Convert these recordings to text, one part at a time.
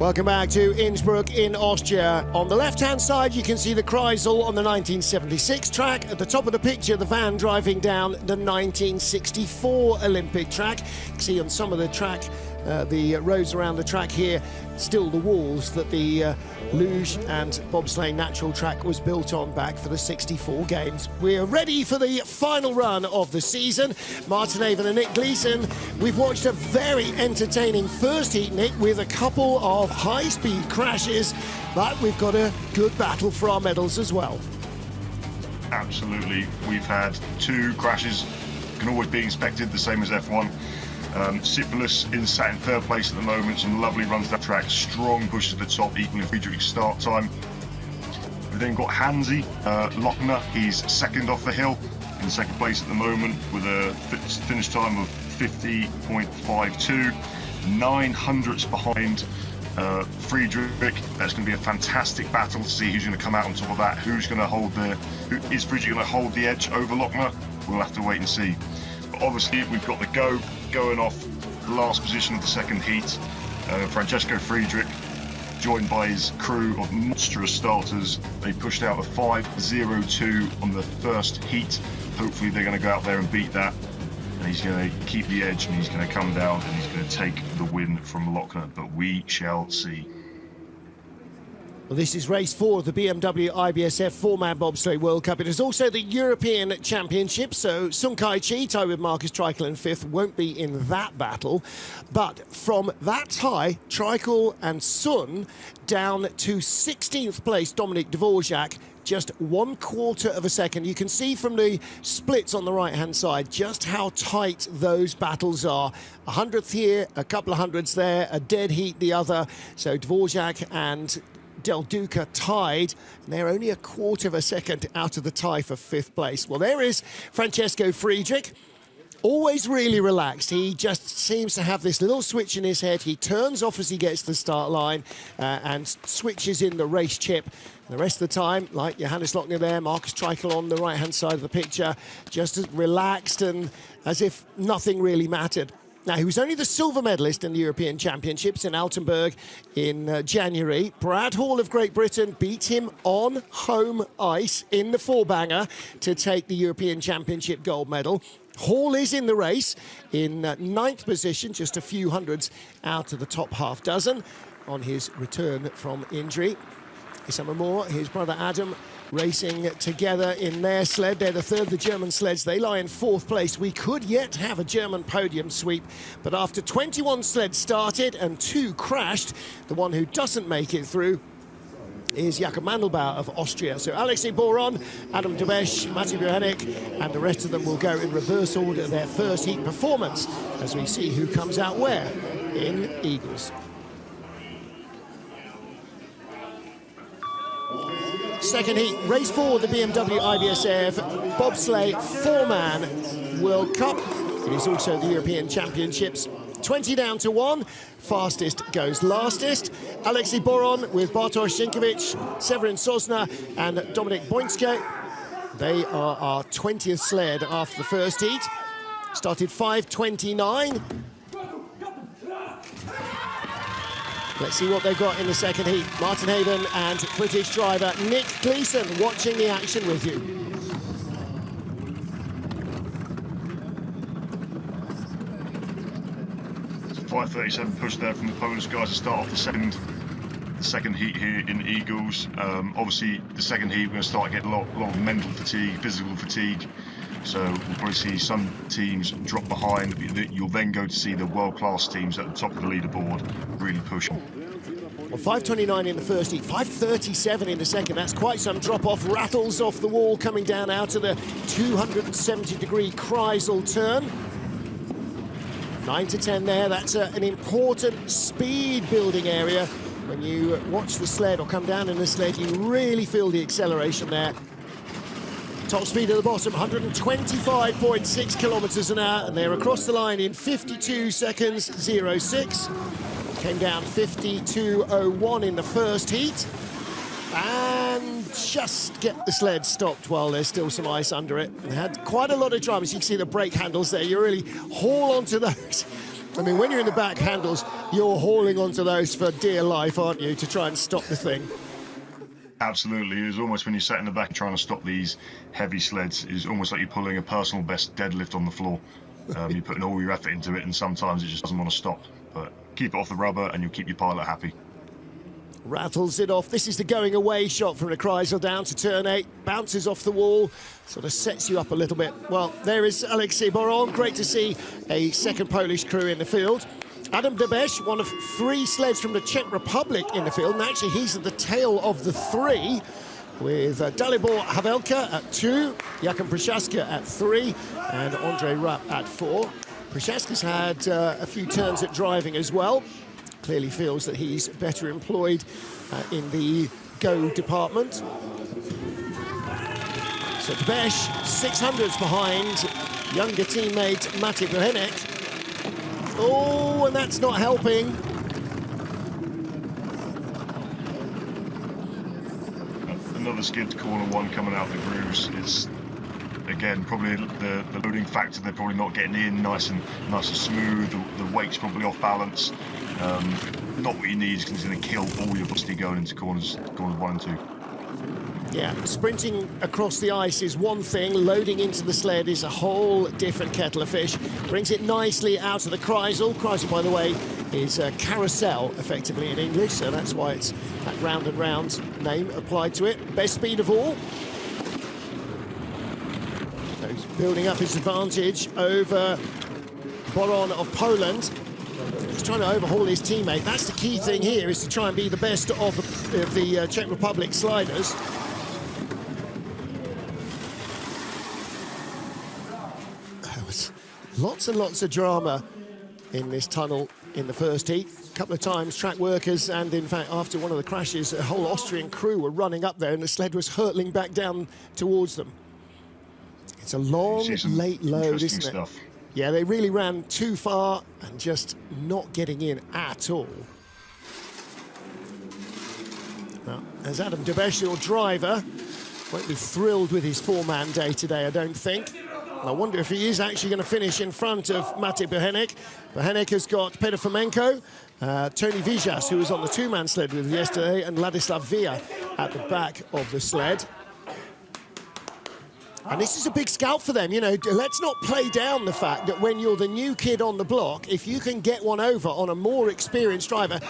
Welcome back to Innsbruck in Austria. On the left-hand side, you can see the Kreisel on the 1976 track. At the top of the picture, the van driving down the 1964 Olympic track. You can see on some of the track, the roads around the track here, still the walls that the luge and bobsleigh natural track was built on back for the 64 games. We're ready for the final run of the season. Martin Haven and Nick Gleeson. We've watched a very entertaining first heat, Nick, with a couple of high-speed crashes, but we've got a good battle for our medals as well. Absolutely. We've had two crashes, can always be expected, the same as F1. Sipulus sat in third place at the moment, some lovely runs that track, strong push to the top, equaling Friedrich's start time. We've then got Hansi Lochner, he's second off the hill, in second place at the moment with a finish time of 50.52, 900ths behind Friedrich. That's going to be a fantastic battle to see who's going to come out on top of that, is Friedrich going to hold the edge over Lochner? We'll have to wait and see. But obviously we've got the going off the last position of the second heat. Francesco Friedrich, joined by his crew of monstrous starters. They pushed out a 5.02 on the first heat. Hopefully they're going to go out there and beat that. And he's going to keep the edge and he's going to come down and he's going to take the win from Lochner. But we shall see. Well, this is race 4 of the BMW IBSF four-man bobsleigh World Cup. It is also the European Championship, so Sun Kai-chi, tied with Marcus Treichel in 5th, won't be in that battle. But from that tie, Treichel and Sun down to 16th place, Dominic Dvorac, just 1/4 of a second. You can see from the splits on the right-hand side just how tight those battles are. 100th here, a couple of hundreds there, a dead heat the other. So Dvorac and Del Duca tied, and they're only 1/4 of a second out of the tie for 5th place. Well, there is Francesco Friedrich, always really relaxed. He just seems to have this little switch in his head. He turns off as he gets to the start line and switches in the race chip. The rest of the time, like Johannes Lochner there, Marcus Treichel on the right-hand side of the picture, just as relaxed and as if nothing really mattered. Now, he was only the silver medalist in the European Championships in Altenburg in January. Brad Hall of Great Britain beat him on home ice in the four-banger to take the European Championship gold medal. Hall is in the race in 9th position, just a few hundreds out of the top half dozen on his return from injury. Some more, his brother Adam, racing together in their sled. They're the third of the German sleds. They lie in 4th place. We could yet have a German podium sweep, but after 21 sleds started and 2 crashed, the one who doesn't make it through is Jakob Mandelbauer of Austria. So Alexei Boron, Adam Dubesh, Matej Buchanek, and the rest of them will go in reverse order their first heat performance as we see who comes out where in Eagles. Second heat, race 4, the BMW IBSF bobsleigh four-man World Cup. It is also the European Championships. 20 down to 1, fastest goes lastest. Alexei Boron with Bartosz Sienkiewicz, Severin Sosna and Dominik Boński. They are our 20th sled after the first heat. Started 5:29. Let's see what they've got in the second heat. Martin Haven and British driver Nick Gleeson watching the action with you. It's a 5:37 push there from the Polish guys to start off the second heat here in Eagles. Obviously, the second heat, we're going to start getting a lot of mental fatigue, physical fatigue. So we'll probably see some teams drop behind. You'll then go to see the world-class teams at the top of the leaderboard really pushing. Well, 5:29 in the first heat, 5:37 in the second. That's quite some drop-off. Rattles off the wall coming down out of the 270-degree Kreisel turn. 9 to 10 there. That's an important speed-building area. When you watch the sled or come down in the sled, you really feel the acceleration there. Top speed at the bottom, 125.6 kilometers an hour, and they're across the line in 52 seconds 06. Came down 52.01 in the first heat, and just get the sled stopped while there's still some ice under it. They had quite a lot of drivers. You can see the brake handles there. You really haul onto those I mean, when you're in the back handles, you're hauling onto those for dear life, aren't you, to try and stop the thing? Absolutely. It's almost when you're sat in the back trying to stop these heavy sleds, it's almost like you're pulling a personal best deadlift on the floor. You're putting all your effort into it, and sometimes it just doesn't want to stop. But keep it off the rubber and you'll keep your pilot happy. Rattles it off. This is the going away shot from the Kreisel down to turn 8. Bounces off the wall, sort of sets you up a little bit. Well, there is Alexei Boron. Great to see a second Polish crew in the field. Adam Dvorac, one of 3 sleds from the Czech Republic in the field, and actually he's at the tail of the 3, with Dalibor Havelka at 2, Jakub Prochaska at 3, and Andrei Rapp at 4. Prochaska's had a few turns at driving as well. Clearly feels that he's better employed in the go department. So Dvorac, 600s behind younger teammate Maciej Bochenek. Oh, and that's not helping. Another skid corner 1 coming out the grooves is, again, probably the loading factor. They're probably not getting in nice and smooth. The weight's probably off balance. Not what you need, because it's going to kill all your velocity going into corners 1 and 2. Yeah, sprinting across the ice is one thing, loading into the sled is a whole different kettle of fish. Brings it nicely out of the Kreisel. Kreisel, by the way, is a carousel, effectively, in English, so that's why it's that round and round name applied to it. Best speed of all. So he's building up his advantage over Boron of Poland. He's trying to overhaul his teammate. That's the key thing here, is to try and be the best of the Czech Republic sliders. There was lots and lots of drama in this tunnel in the first heat. A couple of times track workers, and in fact after one of the crashes, a whole Austrian crew were running up there and the sled was hurtling back down towards them. It's a long, late load, isn't it? Stuff. Yeah, they really ran too far and just not getting in at all. Well, as Adam Dvorac, your driver, won't be thrilled with his 4-man day today, I don't think. I wonder if he is actually going to finish in front of Maciej Bochenek. Bochenek has got Petr Fomenko, Tony Vijas, who was on the 2-man sled with him yesterday, and Ladislav Via at the back of the sled. And this is a big scout for them, you know. Let's not play down the fact that when you're the new kid on the block, if you can get one over on a more experienced driver,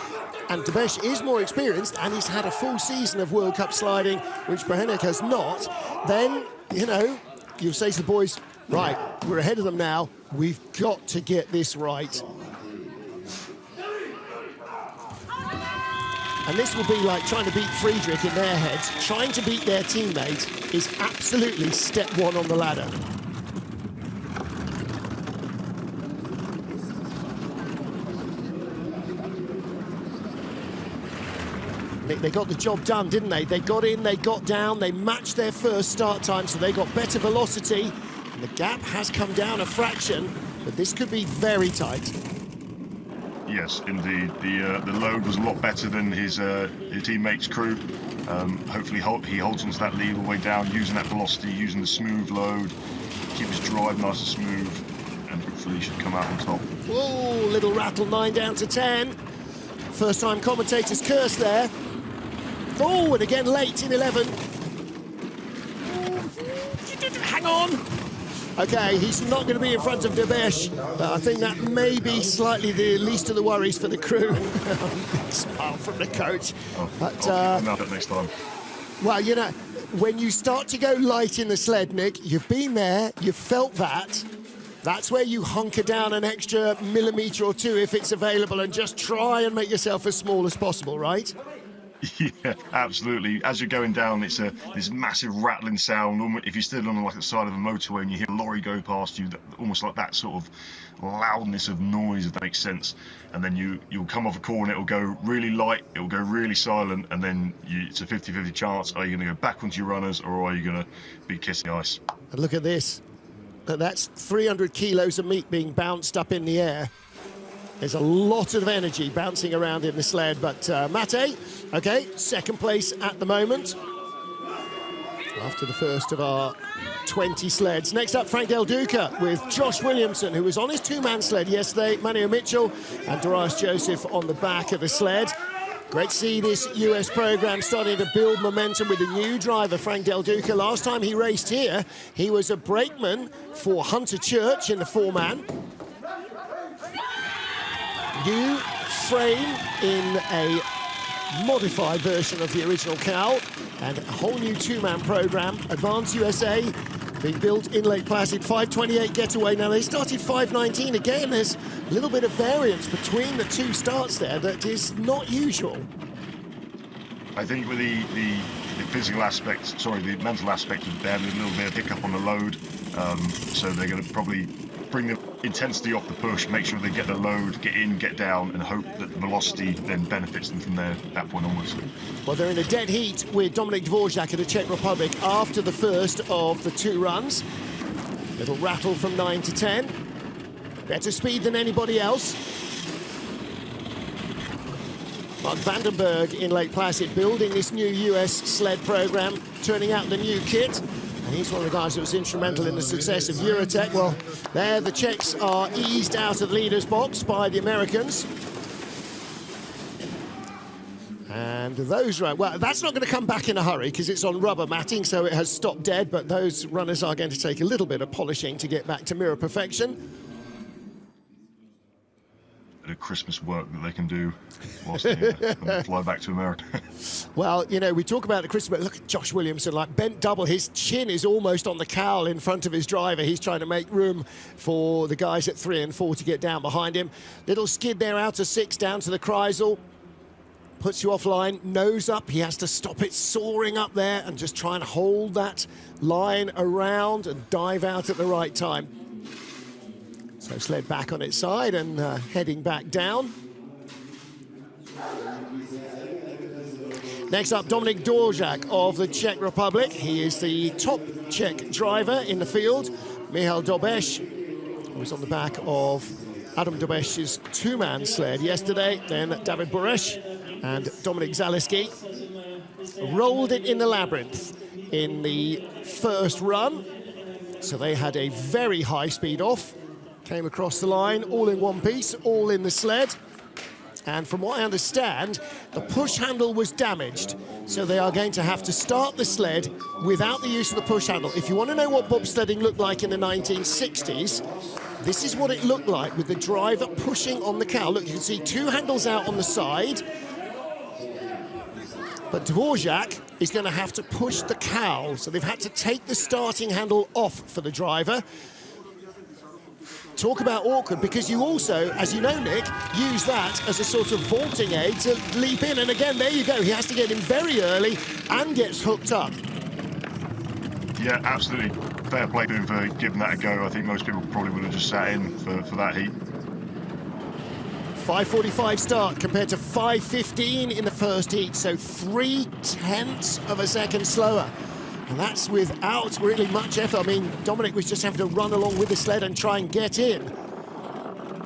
and Dvorac is more experienced and he's had a full season of World Cup sliding, which Bochenek has not, then, you know, you'll say to the boys, right, we're ahead of them now, we've got to get this right. And this will be like trying to beat Friedrich in their heads. Trying to beat their teammate is absolutely step 1 on the ladder. Nick, they got the job done, didn't they? They got in, they got down, they matched their first start time, so they got better velocity. And the gap has come down a fraction, but this could be very tight. Yes, indeed. The load was a lot better than his teammates' crew. Hopefully he holds onto that lead all the way down, using that velocity, using the smooth load, keep his drive nice and smooth, and hopefully he should come out on top. Whoa, little rattle, 9 down to 10. First time commentator's curse there. Oh, and again late in 11. Hang on. Okay, he's not going to be in front of Dvorac, but I think that may be slightly the least of the worries for the crew. Big smile from the coach. But I'll keep next time. Well, you know, when you start to go light in the sled, Nick, you've been there, you've felt that. That's where you hunker down an extra millimetre or 2 if it's available, and just try and make yourself as small as possible, right? Yeah, absolutely. As you're going down, it's this massive rattling sound. If you stood on like the side of a motorway and you hear a lorry go past you, almost like that sort of loudness of noise, if that makes sense. And then you'll come off a corner, it'll go really light, it'll go really silent, and then it's a 50-50 chance. Are you going to go back onto your runners, or are you going to be kissing ice? And look at this. That's 300 kilos of meat being bounced up in the air. There's a lot of energy bouncing around in the sled, but Maciej, okay, second place at the moment. After the first of our 20 sleds. Next up, Frank Del Duca with Josh Williamson, who was on his two-man sled yesterday, Manuel Mitchell and Darius Joseph on the back of the sled. Great to see this US program starting to build momentum with a new driver, Frank Del Duca. Last time he raced here, he was a brakeman for Hunter Church in the four-man. New frame in a modified version of the original cowl, and a whole new two-man program. Advanced USA being built in Lake Placid, 5:28 getaway. Now they started 5:19 again. There's a little bit of variance between the two starts there that is not usual. I think with the physical aspect, sorry, the mental aspect, they had a little bit of hiccup on the load, so they're going to probably bring the intensity off the push, make sure they get the load, get in, get down, and hope that the velocity then benefits them from there, that point onwards. Well, they're in a dead heat with Dominic Dvorac of the Czech Republic after the first of the two runs. Little rattle from 9 to 10. Better speed than anybody else. Mark Vandenberg in Lake Placid building this new US sled program, turning out the new kit. And he's one of the guys that was instrumental in the success of Eurotech. Well, there the Czechs are eased out of the leader's box by the Americans. And those, well, that's not going to come back in a hurry because it's on rubber matting, so it has stopped dead, but those runners are going to take a little bit of polishing to get back to mirror perfection. Bit of Christmas work that they can do whilst they fly back to America. Well, you know, we talk about the Christmas, look at Josh Williamson, like bent double. His chin is almost on the cowl in front of his driver. He's trying to make room for the guys at 3 and 4 to get down behind him. Little skid there out to 6 down to the Kreisel. Puts you offline, nose up. He has to stop it soaring up there and just try and hold that line around and dive out at the right time. So sled back on its side and heading back down. Next up, Dominic Dvorac of the Czech Republic. He is the top Czech driver in the field. Michal Dobeš was on the back of Adam Dobeš's two-man sled yesterday. Then David Bureš and Dominik Zaleski rolled it in the labyrinth in the first run. So they had a very high speed off. Came across the line, all in one piece, all in the sled. And from what I understand, the push handle was damaged. So they are going to have to start the sled without the use of the push handle. If you want to know what bobsledding looked like in the 1960s, this is what it looked like with the driver pushing on the cowl. Look, you can see two handles out on the side. But Dvorac is going to have to push the cowl. So they've had to take the starting handle off for the driver. Talk about awkward, because you also, as you know, Nick, use that as a sort of vaulting aid to leap in. And again, there you go. He has to get in very early and gets hooked up. Yeah, absolutely. Fair play to him for giving that a go. I think most people probably would have just sat in for that heat. 5:45 start compared to 5:15 in the first heat, so 0.3 of a second slower. And that's without really much effort. I mean, Dominic was just having to run along with the sled and try and get in.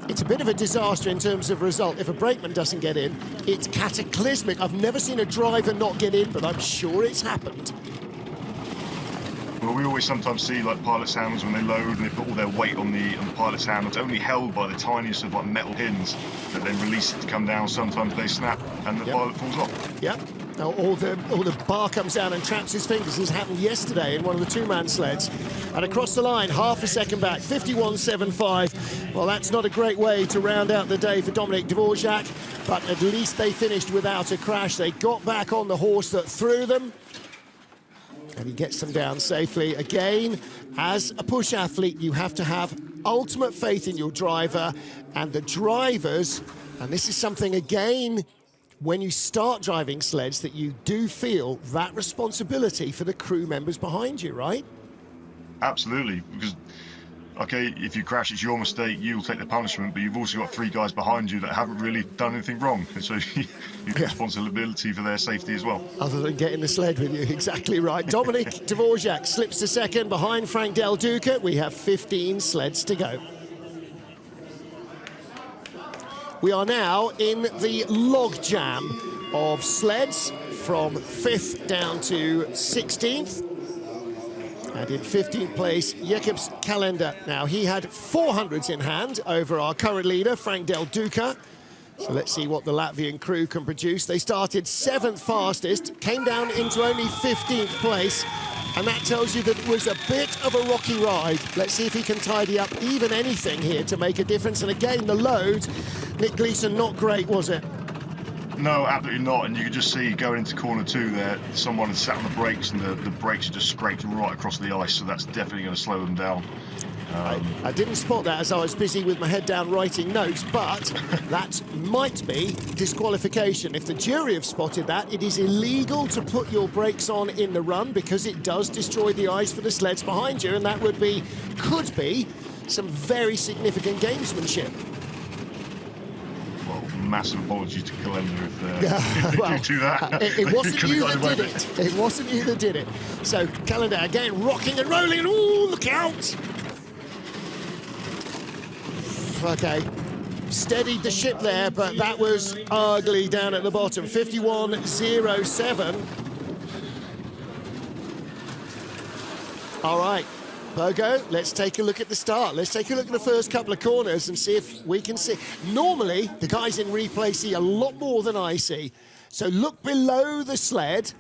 It's a bit of a disaster in terms of result. If a brakeman doesn't get in, it's cataclysmic. I've never seen a driver not get in, but I'm sure it's happened. Well, we always sometimes see like pilot's handles when they load and they put all their weight on the pilot's handle. It's only held by the tiniest of like metal pins that then release it to come down. Sometimes they snap and the pilot falls off. Yep. Now all the bar comes down and traps his fingers. This happened yesterday in one of the two-man sleds. And across the line, half a second back, 51.75. Well, that's not a great way to round out the day for Dominic Dvorac, but at least they finished without a crash. They got back on the horse that threw them, and he gets them down safely. Again, as a push athlete, you have to have ultimate faith in your driver and the drivers, and this is something, again, when you start driving sleds, that you do feel that responsibility for the crew members behind you, right? Absolutely, because, okay, if you crash, it's your mistake, you'll take the punishment, but you've also got 3 guys behind you that haven't really done anything wrong, and so you've got responsibility for their safety as well. Other than getting the sled with you, exactly right. Dominic Dvorac slips to second behind Frank Del Duca. We have 15 sleds to go. We are now in the logjam of sleds from 5th down to 16th. And in 15th place, Jacob's Calendar. Now, he had 400s in hand over our current leader, Frank Del Duca. So let's see what the Latvian crew can produce. They started 7th fastest, came down into only 15th place, and that tells you that it was a bit of a rocky ride. Let's see if he can tidy up even anything here to make a difference. And again, the load, Nick Gleeson, not great, was it? No, absolutely not. And you could just see going into corner 2 there, someone had sat on the brakes, and the brakes had just scraped right across the ice, so that's definitely going to slow them down. I didn't spot that as I was busy with my head down writing notes, but that might be disqualification. If the jury have spotted that, it is illegal to put your brakes on in the run because it does destroy the ice for the sleds behind you, and that could be some very significant gamesmanship. Well, massive apologies to Calendar if well, you do that. It wasn't you that did it. It wasn't you that did it. So Calendar again rocking and rolling, and ooh, look out! Okay, steadied the ship there, but that was ugly down at the bottom. 51.07. All right, Pogo, let's take a look at the start. Let's take a look at the first couple of corners and see if we can see. Normally, the guys in replay see a lot more than I see. So look below the sled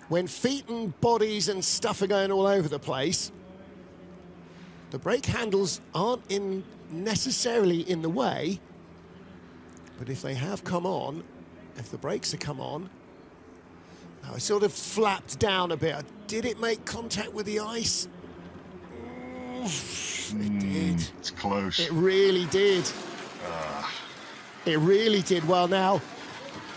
when feet and bodies and stuff are going all over the place. The brake handles aren't necessarily in the way, but if they have come on, if the brakes have come on, now it sort of flapped down a bit. Did it make contact with the ice? It did. It's close. It really did. It really did. Well, now,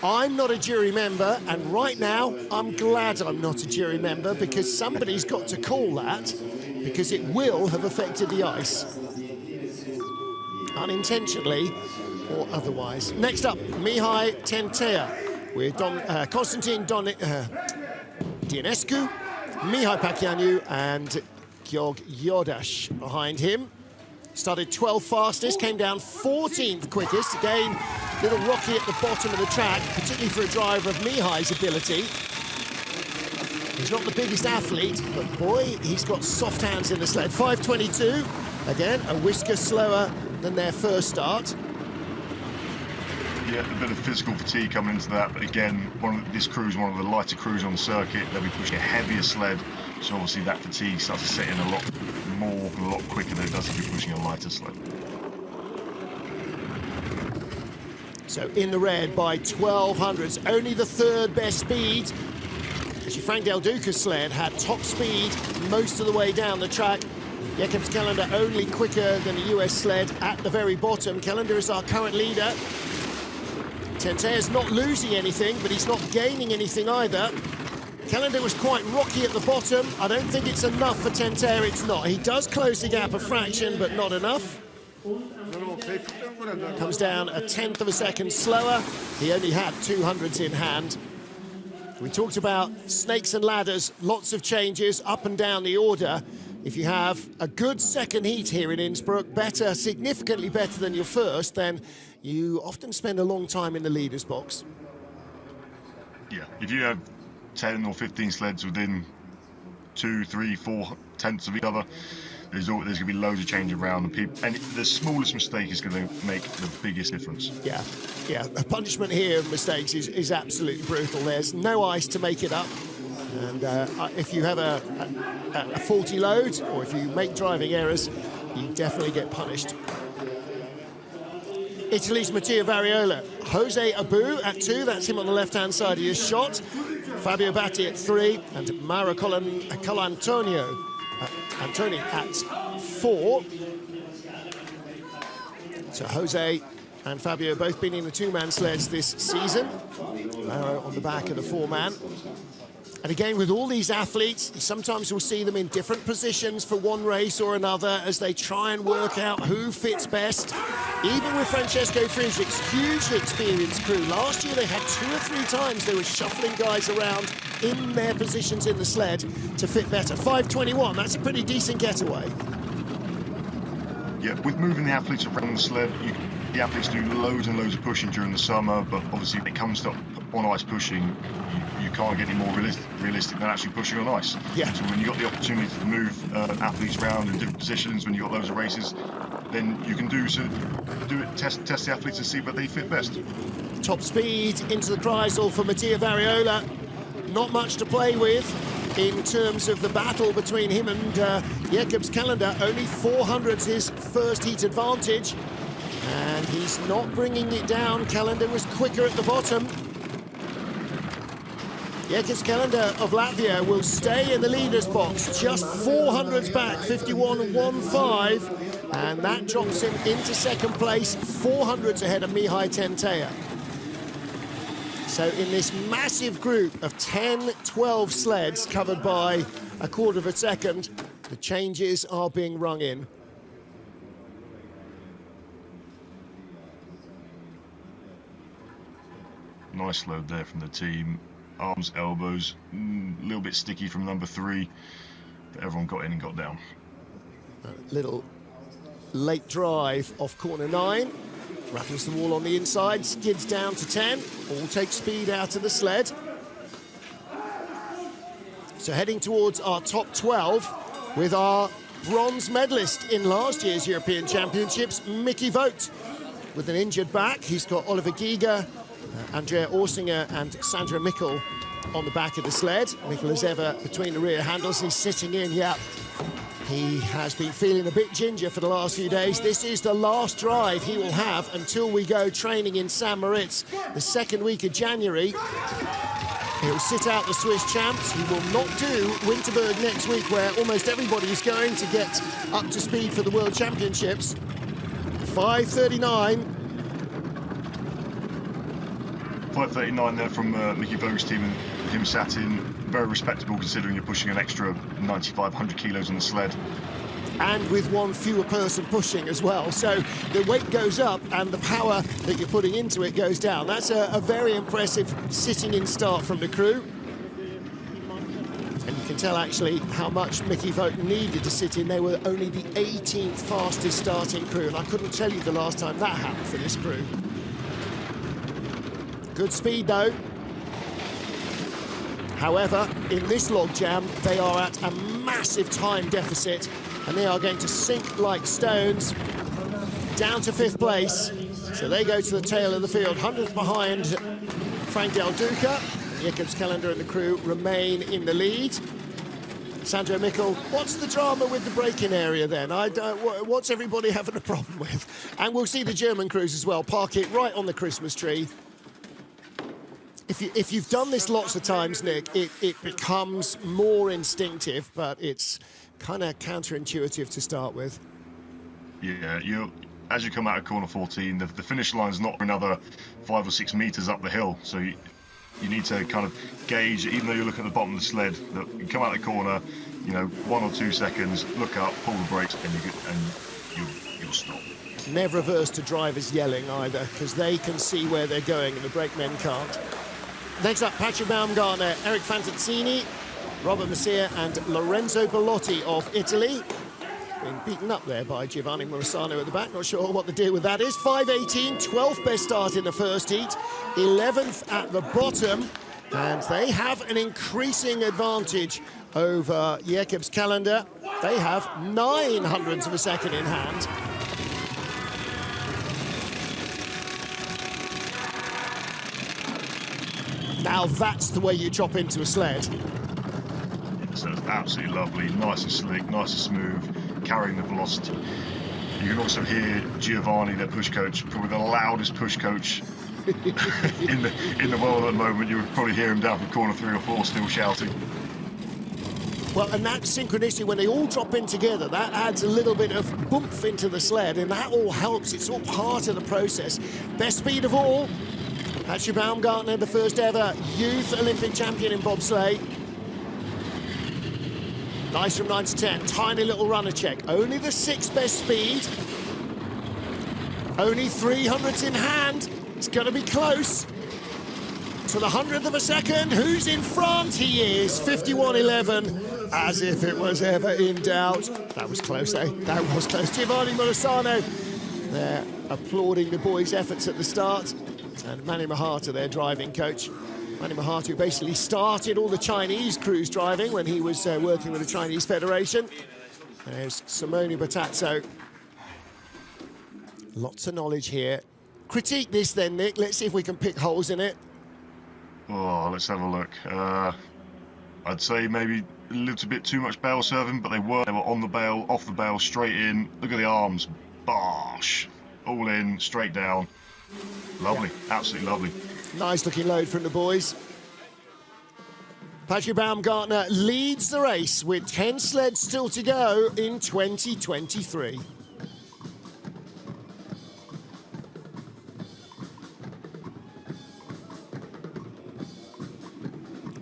I'm not a jury member, and right now, I'm glad I'm not a jury member, because somebody's got to call that, because it will have affected the ice. Unintentionally or otherwise. Next up, Mihai Tentea with Constantin Dionescu, Mihai Pakianu and Georg Yodash behind him. Started 12th fastest, came down 14th quickest. Again, little rocky at the bottom of the track, particularly for a driver of Mihai's ability. He's not the biggest athlete, but boy, he's got soft hands in the sled. 5.22, again, a whisker slower than their first start. Yeah, a bit of physical fatigue coming into that, but again, this crew is one of the lighter crews on the circuit. They'll be pushing a heavier sled, so obviously that fatigue starts to set in a lot more and a lot quicker than it does if you're pushing a lighter sled. So in the red by 1200s, only the third best speed. Actually, Frank Del Duca's sled had top speed most of the way down the track. Jacob's Calendar only quicker than the US sled at the very bottom. Calendar is our current leader. Tentea's not losing anything, but he's not gaining anything either. Calendar was quite rocky at the bottom. I don't think it's enough for Tentea, it's not. He does close the gap a fraction, but not enough. Comes down a 1/10 of a second slower. He only had 200s in hand. We talked about snakes and ladders, lots of changes up and down the order. If you have a good second heat here in Innsbruck, better, significantly better than your first, then you often spend a long time in the leader's box. Yeah, if you have 10 or 15 sleds within 2, 3, 4 tenths of each other, there's going to be loads of change around, and the smallest mistake is going to make the biggest difference. Yeah, the punishment here of mistakes is absolutely brutal. There's no ice to make it up, and if you have a faulty load or if you make driving errors, you definitely get punished. Italy's Mattia Variola, Jose Abu at 2, that's him on the left-hand side of your shot. Fabio Batti at 3, and Mauro Colantonio Antoni at 4. So Jose and Fabio both been in the two-man sleds this season. Mauro on the back of the four-man. And again, with all these athletes, sometimes we'll see them in different positions for one race or another as they try and work out who fits best. Even with Francesco Friedrich's hugely experienced crew, last year they had 2 or 3 times they were shuffling guys around in their positions in the sled to fit better. 5.21, that's a pretty decent getaway. Yeah, with moving the athletes around the sled, the athletes do loads and loads of pushing during the summer, but obviously when it comes to on ice pushing, you can't get any more realistic than actually pushing on ice. Yeah. So when you've got the opportunity to move athletes around in different positions, when you've got loads of races, then you can test the athletes and see where they fit best. Top speed into the Kreisel for Mattia Variola. Not much to play with in terms of the battle between him and Jacobs-Callender. Only 400's his first heat advantage, and he's not bringing it down. Callender was quicker at the bottom. Jacobs-Callender of Latvia will stay in the leader's box, just 400s back, 51.15, and that drops him into second place, 400s ahead of Mihai Tenteja. So in this massive group of 10, 12 sleds covered by a quarter of a second, the changes are being rung in. Nice load there from the team. Arms, elbows, a little bit sticky from number 3, but everyone got in and got down. A little late drive off corner 9. Rattles the wall on the inside, skids down to 10. All take speed out of the sled. So heading towards our top 12 with our bronze medalist in last year's European Championships, Mickey Vogt. With an injured back, he's got Oliver Giger, Andrea Orsinger and Sandra Mikkel on the back of the sled. Mikkel is ever between the rear handles. He's sitting in, yeah. He has been feeling a bit ginger for the last few days. This is the last drive he will have until we go training in St. Moritz the second week of January. He'll sit out the Swiss champs. He will not do Winterberg next week, where almost everybody is going to get up to speed for the World Championships. 5:39. 5:39 there from Mickey Vogt's team, and him sat in. Very respectable considering you're pushing an extra 9,500 kilos on the sled. And with one fewer person pushing as well. So the weight goes up and the power that you're putting into it goes down. That's a very impressive sitting in start from the crew. And you can tell actually how much Mickey Vogt needed to sit in. They were only the 18th fastest starting crew, and I couldn't tell you the last time that happened for this crew. Good speed though. However, in this logjam, they are at a massive time deficit, and they are going to sink like stones down to 5th place. So they go to the tail of the field, 100th behind Frank Del Duca. Jacobs-Callender and the crew remain in the lead. Sandra Mikkel, what's the drama with the braking area then? What's everybody having a problem with? And we'll see the German crews as well park it right on the Christmas tree. If you've done this lots of times, Nick, it becomes more instinctive, but it's kind of counterintuitive to start with. Yeah, as you come out of corner 14, the finish line's not another 5 or 6 meters up the hill, so you need to kind of gauge, even though you're looking at the bottom of the sled, that you come out of the corner, 1 or 2 seconds, look up, pull the brakes, and you'll stop. Never averse to drivers yelling either, because they can see where they're going and the brakemen can't. Next up, Patrick Baumgartner, Eric Fantazzini, Robert Messier and Lorenzo Bellotti of Italy. Been beaten up there by Giovanni Morosano at the back. Not sure what the deal with that is. 5:18, 12th best start in the first heat, 11th at the bottom. And they have an increasing advantage over Jacobs-Callender. They have 900ths of a second in hand. Now that's the way you chop into a sled. So it's absolutely lovely, nice and slick, nice and smooth, carrying the velocity. You can also hear Giovanni, their push coach, probably the loudest push coach in the world at the moment. You would probably hear him down from corner 3 or 4 still shouting. Well, and that synchronicity, when they all drop in together, that adds a little bit of boomph into the sled, and that all helps. It's all part of the process. Best speed of all, Patrick Baumgartner, the first ever youth Olympic champion in bobsleigh. Nice from 9 to 10, tiny little runner check. Only the 6th best speed. Only 300ths in hand. It's going to be close to the 100th of a second. Who's in front? He is 51.11, as if it was ever in doubt. That was close, eh? That was close. Giovanni Morosano there applauding the boys' efforts at the start. And Manny Mahata, their driving coach. Manny Mahata, who basically started all the Chinese crews driving when he was working with the Chinese Federation. There's Simone Batazzo. Lots of knowledge here. Critique this then, Nick. Let's see if we can pick holes in it. Oh, let's have a look. I'd say maybe a little bit too much bail serving, but they were on the bail, off the bail, straight in. Look at the arms. Bosh. All in, straight down. Lovely, yeah. Absolutely lovely. Nice looking load from the boys. Patrick Baumgartner leads the race with 10 sleds still to go in 2023.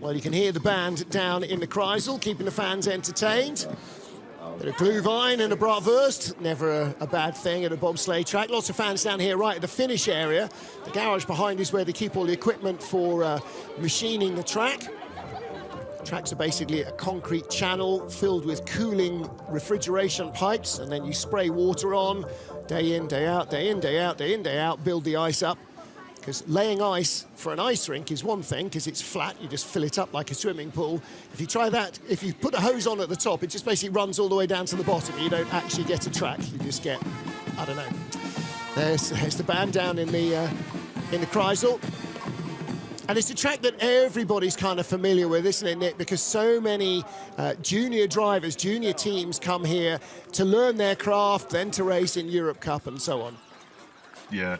Well, you can hear the band down in the Kreisel, keeping the fans entertained. Bit of Glühwein and a Bratwurst, never a bad thing at a bobsleigh track. Lots of fans down here right at the finish area. The garage behind is where they keep all the equipment for machining the track. Tracks are basically a concrete channel filled with cooling refrigeration pipes, and then you spray water on day in, day out, day in, day out, day in, day out, build the ice up. Because laying ice for an ice rink is one thing, because it's flat, you just fill it up like a swimming pool. If you try that, if you put a hose on at the top, it just basically runs all the way down to the bottom. You don't actually get a track, you just get, I don't know. There's the band down in the Kreisel. And it's a track that everybody's kind of familiar with, isn't it, Nick? Because so many junior drivers, junior teams come here to learn their craft, then to race in Europe Cup and so on. Yeah,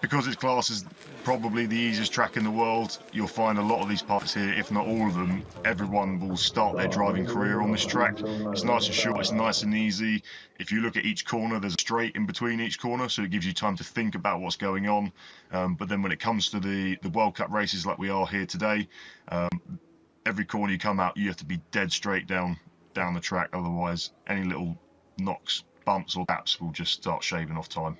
because it's classed as probably the easiest track in the world, you'll find a lot of these parts here, if not all of them, everyone will start their driving career on this track. It's nice and short, it's nice and easy. If you look at each corner, there's a straight in between each corner, so it gives you time to think about what's going on. But then when it comes to the World Cup races like we are here today, every corner you come out, you have to be dead straight down the track, otherwise any little knocks, bumps or gaps will just start shaving off time.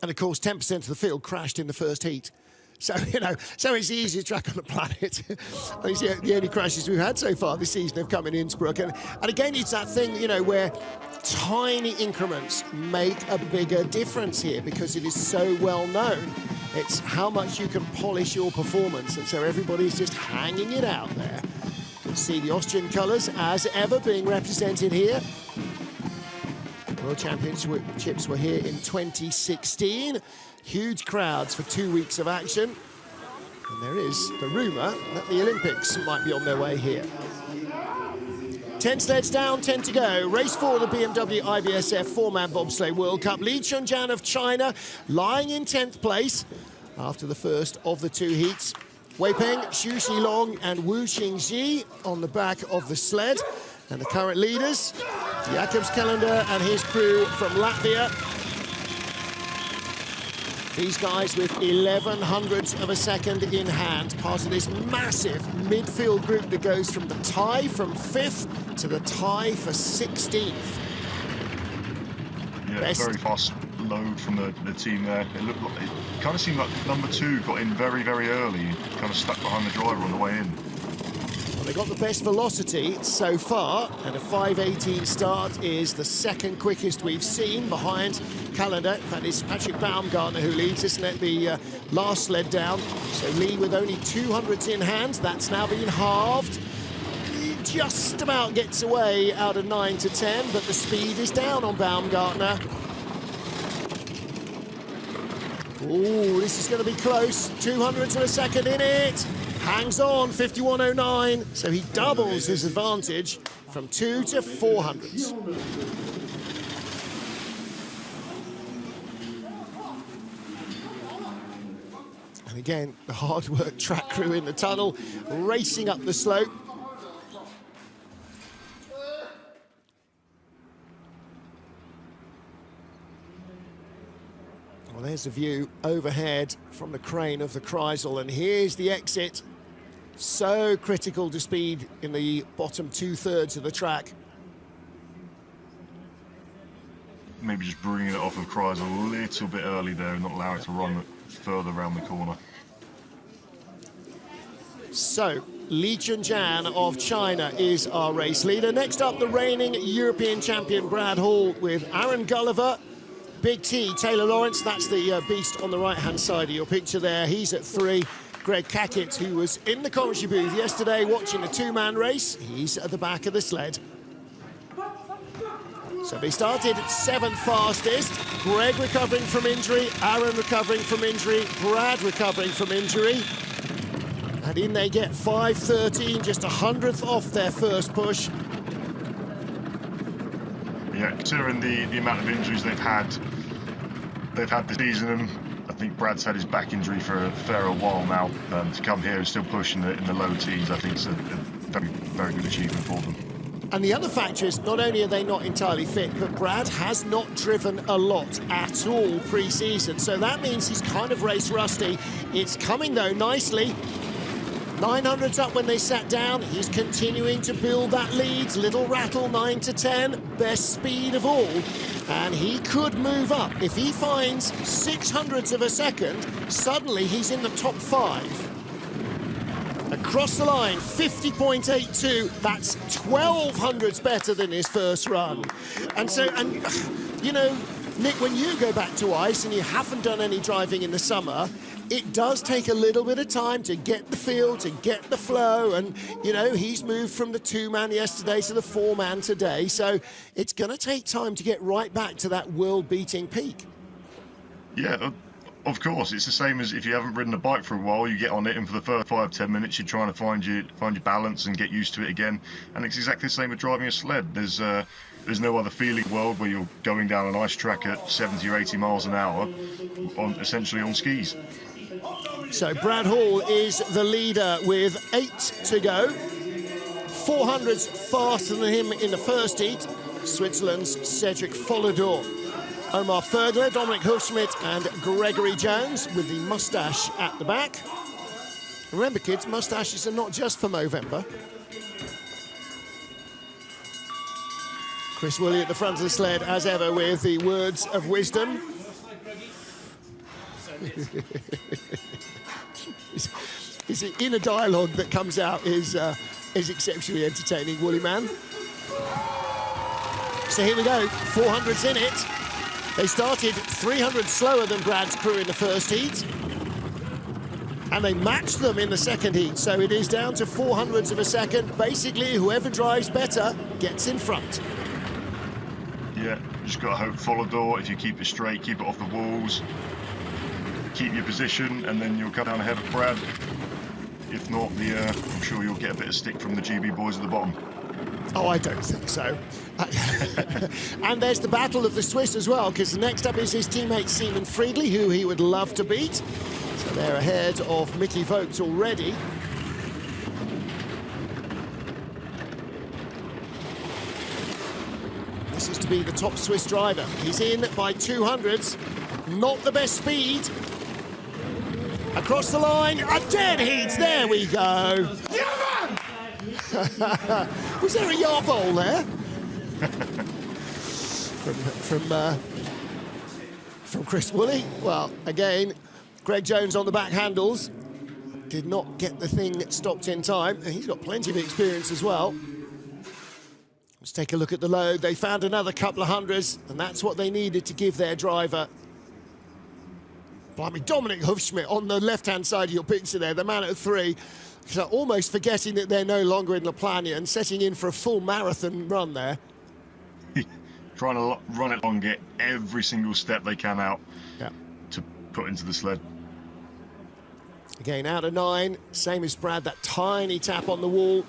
And of course, 10% of the field crashed in the first heat. So, you know, so it's the easiest track on the planet. The only crashes we've had so far this season have come in Innsbruck. And again, it's that thing, you know, where tiny increments make a bigger difference here because it is so well known. It's how much you can polish your performance. And so everybody's just hanging it out there. You see the Austrian colours, as ever, being represented here. World Championships were here in 2016. Huge crowds for 2 weeks of action. And there is the rumour that the Olympics might be on their way here. 10 sleds down, 10 to go. Race 4 of the BMW IBSF four-man bobsleigh World Cup. Li Chunjian of China lying in 10th place after the first of the two heats. Wei Peng, Xu Xilong and Wu Xingji on the back of the sled. And the current leaders, Jakobs Calendar and his crew from Latvia. These guys with 11 hundredths of a second in hand, part of this massive midfield group that goes from the tie from 5th to the tie for 16th. Yeah, very fast load from the team there. It looked like, it kind of seemed like number 2 got in very, very early, kind of stuck behind the driver on the way in. They got the best velocity so far, and a 5:18 start is the second quickest we've seen behind Calendar. In fact, it's Patrick Baumgartner who leads, isn't it? The last sled down. So Lee with only 200ths in hand. That's now been halved. He just about gets away out of 9 to 10, but the speed is down on Baumgartner. Oh, this is going to be close. 200ths of a second in it. Hangs on, 51.09, so he doubles his advantage from 2 to 400ths. And again, the hard work track crew in the tunnel, racing up the slope. Well, there's a view overhead from the crane of the Kreisel, and here's the exit. So critical to speed in the bottom 2/3 of the track. Maybe just bringing it off of Kreisel a little bit early there and not allow it to run further around the corner. So, Li Chunjian of China is our race leader. Next up, the reigning European champion Brad Hall with Aaron Gulliver, Big T, Taylor Lawrence, that's the beast on the right-hand side of your picture there. He's at 3. Greg Cackett, who was in the commentary booth yesterday watching a two-man race, he's at the back of the sled. So they started 7th fastest. Greg recovering from injury, Aaron recovering from injury, Brad recovering from injury. And in they get 5:13, just a 100th off their first push. Yeah, considering the amount of injuries they've had this season, and I think Brad's had his back injury for a fair while now. To come here and still push in the low teens, I think it's a very, very good achievement for them. And the other factor is, not only are they not entirely fit, but Brad has not driven a lot at all pre-season. So that means he's kind of race rusty. It's coming, though, nicely. 900's up when they sat down. He's continuing to build that lead. Little rattle, 9 to 10. Best speed of all. And he could move up. If he finds 600ths of a second, suddenly he's in the top 5. Across the line, 50.82. That's 1200ths better than his first run. And so, you know, Nick, when you go back to ice and you haven't done any driving in the summer, it does take a little bit of time to get the feel, to get the flow. And, you know, he's moved from the 2-man yesterday to the 4-man today. So it's going to take time to get right back to that world-beating peak. Yeah, of course. It's the same as if you haven't ridden a bike for a while, you get on it and for the first 5-10 minutes you're trying to find your balance and get used to it again. And it's exactly the same with driving a sled. There's no other feeling world where you're going down an ice track at 70 or 80 miles an hour, essentially on skis. So Brad Hall is the leader with 8 to go. 400s faster than him in the first heat. Switzerland's Cedric Follador. Omar Fergler, Dominic Hufschmidt and Gregory Jones with the moustache at the back. Remember, kids, moustaches are not just for Movember. Chris Woolley at the front of the sled, as ever, with the words of wisdom. His inner dialogue that comes out is exceptionally entertaining, Woolly man. So here we go, 400s in it. They started 300 slower than Brad's crew in the first heat. And they matched them in the second heat. So it is down to 400ths of a second. Basically, whoever drives better gets in front. Yeah, just got to hope Follador, if you keep it straight, keep it off the walls, keep your position, and then you'll come down ahead of Brad. If not, I'm sure you'll get a bit of stick from the GB boys at the bottom. Oh, I don't think so. And there's the battle of the Swiss as well, because next up is his teammate Simon Friedrich, who he would love to beat. So they're ahead of Mickey Vogt already. This is to be the top Swiss driver. He's in by 200ths. Not the best speed. Across the line, a dead heat. There we go. Was there a Yarvol there? from Chris Woolley. Well, again, Greg Jones on the back handles. Did not get the thing stopped in time. He's got plenty of experience as well. Let's take a look at the load. They found another couple of hundreds, and that's what they needed to give their driver. Blimey, Dominic Hufschmidt on the left-hand side of your picture there, the man at 3. So almost forgetting that they're no longer in La Plana and setting in for a full marathon run there. Trying to run it long, get every single step they can out to put into the sled. Again, out of 9, same as Brad, that tiny tap on the wall.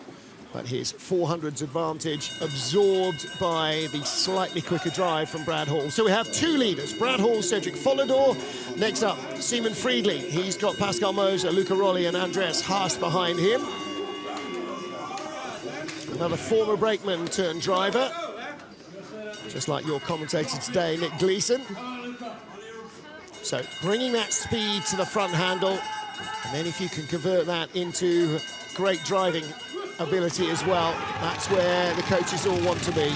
But his 400s advantage absorbed by the slightly quicker drive from Brad Hall. So we have 2 leaders, Brad Hall, Cedric Follador. Next up, Simon Friedrich. He's got Pascal Moser, Luca Rolli and Andreas Haas behind him. Another former brakeman turned driver. Just like your commentator today, Nick Gleeson. So bringing that speed to the front handle. And then if you can convert that into great driving ability as well, that's where the coaches all want to be.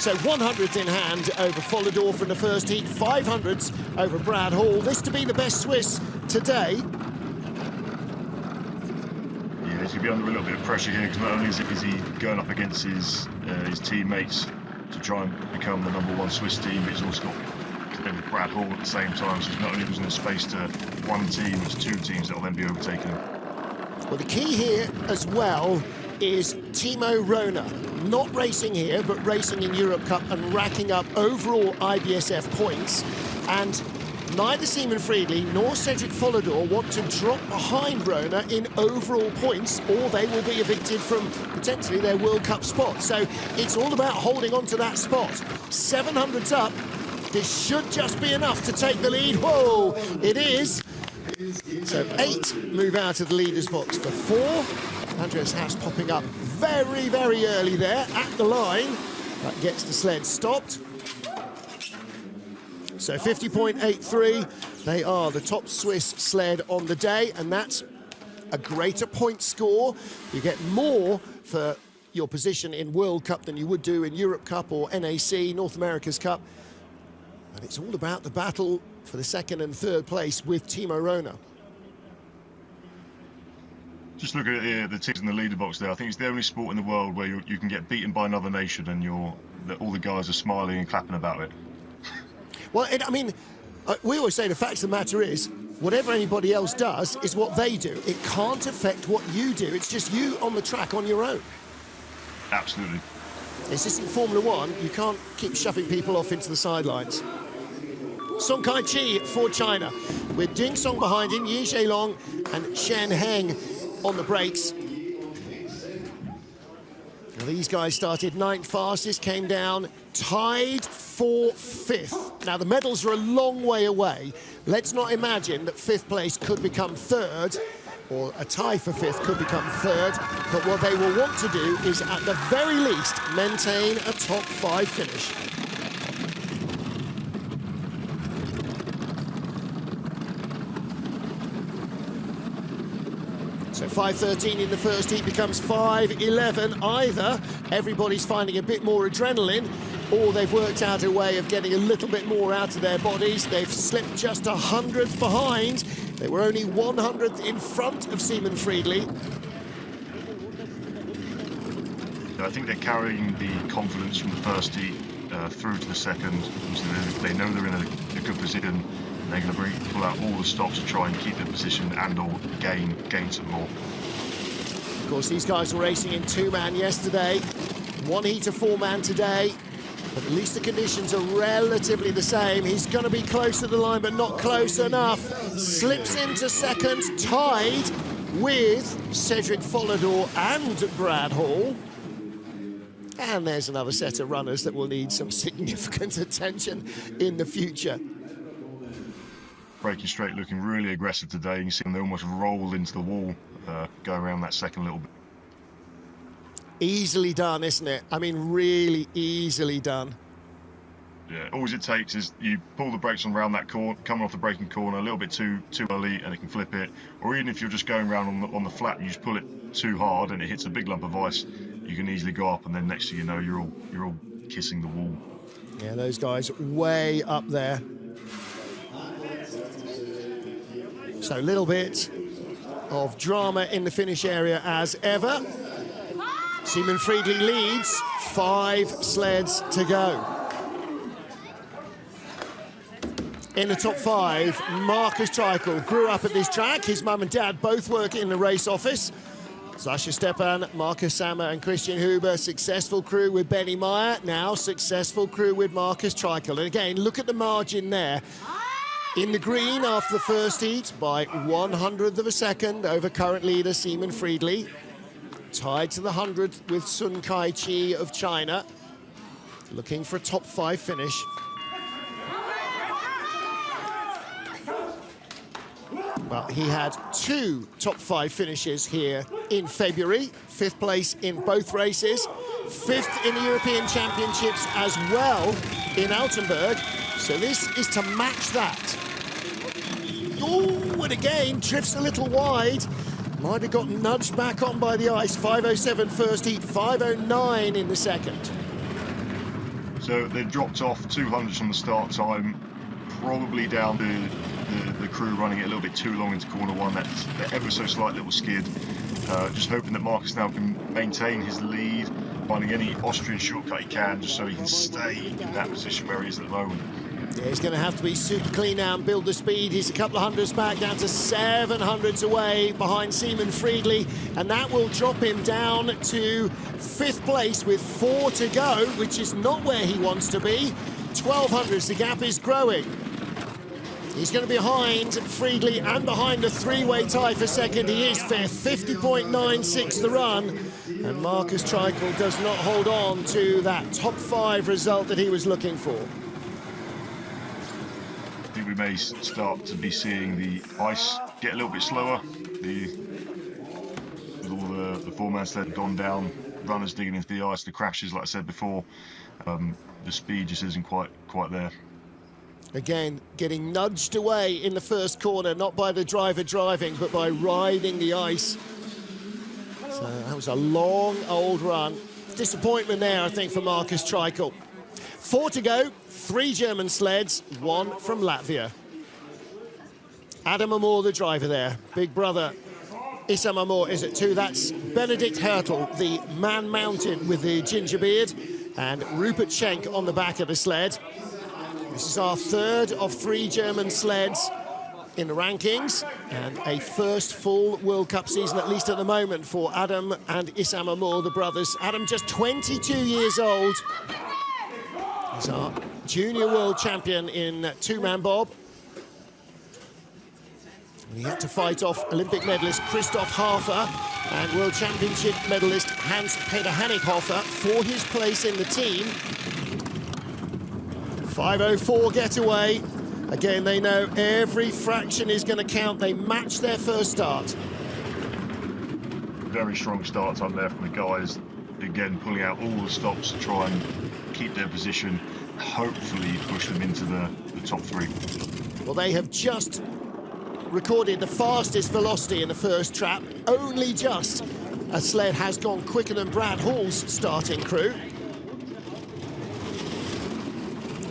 So 100s in hand over Follador from the first heat, 500s over Brad Hall. This to be the best Swiss today. Yeah, he's going to be under a little bit of pressure here, because not only is he going up against his teammates to try and become the #1 Swiss team, but he's also got contender Brad Hall at the same time, so he's not only losing the space to one team, it's two teams that will then be overtaking him. Well, the key here as well is Timo Röner, not racing here, but racing in Europe Cup and racking up overall IBSF points. And neither Simon Friedrich nor Cedric Follador want to drop behind Röner in overall points, or they will be evicted from potentially their World Cup spot. So it's all about holding on to that spot. 700's up. This should just be enough to take the lead. Whoa, it is. So 8 move out of the leader's box for 4. Andreas Haas popping up very, very early there at the line. That gets the sled stopped. So 50.83, they are the top Swiss sled on the day, and that's a greater point score. You get more for your position in World Cup than you would do in Europe Cup or NAC, North America's Cup. And it's all about the battle for the 2nd and 3rd place with Timo Röner. Just look at the teams in the leader box there. I think it's the only sport in the world where you can get beaten by another nation and all the guys are smiling and clapping about it. Well, I mean, we always say the fact of the matter is, whatever anybody else does is what they do. It can't affect what you do. It's just you on the track on your own. Absolutely. It's just in Formula One, you can't keep shoving people off into the sidelines. Song Kai-chi for China, with Ding Song behind him, Yi Zhelong and Shen Heng on the brakes. Now, these guys started 9th fastest, came down, tied for 5th. Now, the medals are a long way away. Let's not imagine that 5th place could become 3rd, or a tie for 5th could become 3rd, but what they will want to do is, at the very least, maintain a top 5 finish. So 5:13 in the first heat becomes 5:11. Either everybody's finding a bit more adrenaline, or they've worked out a way of getting a little bit more out of their bodies. They've slipped just 100th behind. They were only 100th in front of Simon Friedrich. I think they're carrying the confidence from the first heat through to the second. So they know they're in a good position. They're going to pull out all the stops to try and keep their position and or gain some more. Of course, these guys were racing in 2-man yesterday, 1 heat of 4-man today, but at least the conditions are relatively the same. He's going to be close to the line, but not close enough. Slips into second, tied with Cedric Follador and Brad Hall. And there's another set of runners that will need some significant attention in the future. Braking straight, looking really aggressive today. You can see them, they almost rolled into the wall, go around that second little bit. Easily done, isn't it? I mean, really easily done. Yeah, all it takes is you pull the brakes on around that corner, coming off the braking corner a little bit too early, and it can flip it. Or even if you're just going around on the flat, you just pull it too hard and it hits a big lump of ice, you can easily go up, and then next thing you know, you're all kissing the wall. Yeah, those guys way up there. So a little bit of drama in the finish area as ever. Simon Friedrich leads, 5 sleds to go. In the top 5, Markus Treichel grew up at this track. His mum and dad both work in the race office. Sascha Stepan, Markus Sammer and Christian Huber, successful crew with Benny Meyer, now successful crew with Markus Treichel. And again, look at the margin there. In the green after the first heat by 100th of a second over current leader Simon Friedrich. Tied to the 100th with Sun Kai-chi of China. Looking for a top 5 finish. Well, he had 2 top 5 finishes here in February. 5th place in both races. 5th in the European Championships as well in Altenburg. So this is to match that. Oh, and again, drifts a little wide. Might have got nudged back on by the ice. 5:07 first heat, 5:09 in the second. So they dropped off 200s from the start time, probably down to the crew running it a little bit too long into corner 1. That ever so slight little skid. Just hoping that Markus now can maintain his lead finding any Austrian shortcut he can, just so he can stay in that position where he is at the moment. Yeah, he's going to have to be super clean now and build the speed. He's a couple of hundreds back, down to 700s away behind Simon Friedrich, and that will drop him down to 5th place with 4 to go, which is not where he wants to be. 1200s, the gap is growing. He's going to be behind Friedrich and behind a 3-way tie for 2nd. He is 5th, 50.96 the run. And Markus Treichel does not hold on to that top 5 result that he was looking for. I think we may start to be seeing the ice get a little bit slower. With all the four-man sled gone down, runners digging into the ice, the crashes, like I said before, the speed just isn't quite there. Again, getting nudged away in the first corner, not by the driver driving, but by riding the ice. So that was a long, old run. Disappointment there, I think, for Markus Treichel. 4 to go, 3 German sleds, 1 from Latvia. Adam Amor, the driver there. Big brother Issam Amor is at 2. That's Benedikt Hertel, the man mounted with the ginger beard, and Rupert Schenk on the back of the sled. This is our 3rd of 3 German sleds in the rankings, and a first full World Cup season, at least at the moment, for Adam and Issam Amor, the brothers. Adam just 22 years old. He's our junior world champion in two-man bob. He had to fight off Olympic medalist Christoph Hafer and world championship medalist Hans-Peter Hanighofer for his place in the team. 5:04 getaway. Again, they know every fraction is going to count. They match their first start. Very strong start time there from the guys. Again, pulling out all the stops to try and keep their position, hopefully push them into the top 3. Well, they have just recorded the fastest velocity in the first trap. Only just a sled has gone quicker than Brad Hall's starting crew.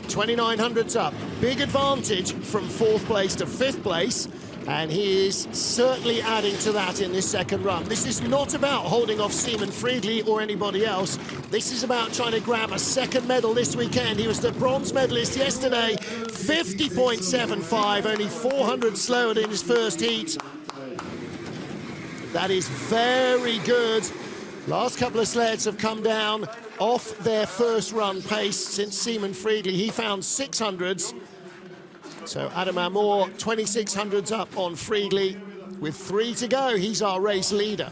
2900s up. Big advantage from 4th place to 5th place, and he is certainly adding to that in this second run. This is not about holding off Simon Friedrich or anybody else. This is about trying to grab a 2nd medal this weekend. He was the bronze medalist yesterday, 50.75, only 400 slower than his first heat. That is very good. Last couple of sleds have come down off their first run pace since Simon Friedrich. He found 600s. So Adam Amor, 2600s up on Friedrich. With 3 to go, he's our race leader.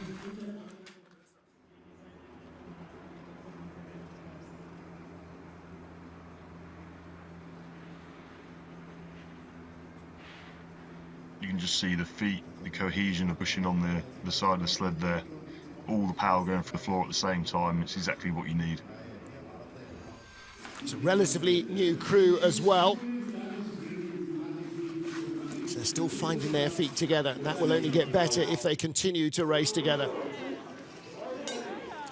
You can just see the feet, the cohesion of pushing on the side of the sled there. All the power going for the floor at the same time. It's exactly what you need. It's a relatively new crew as well. So they're still finding their feet together, and that will only get better if they continue to race together.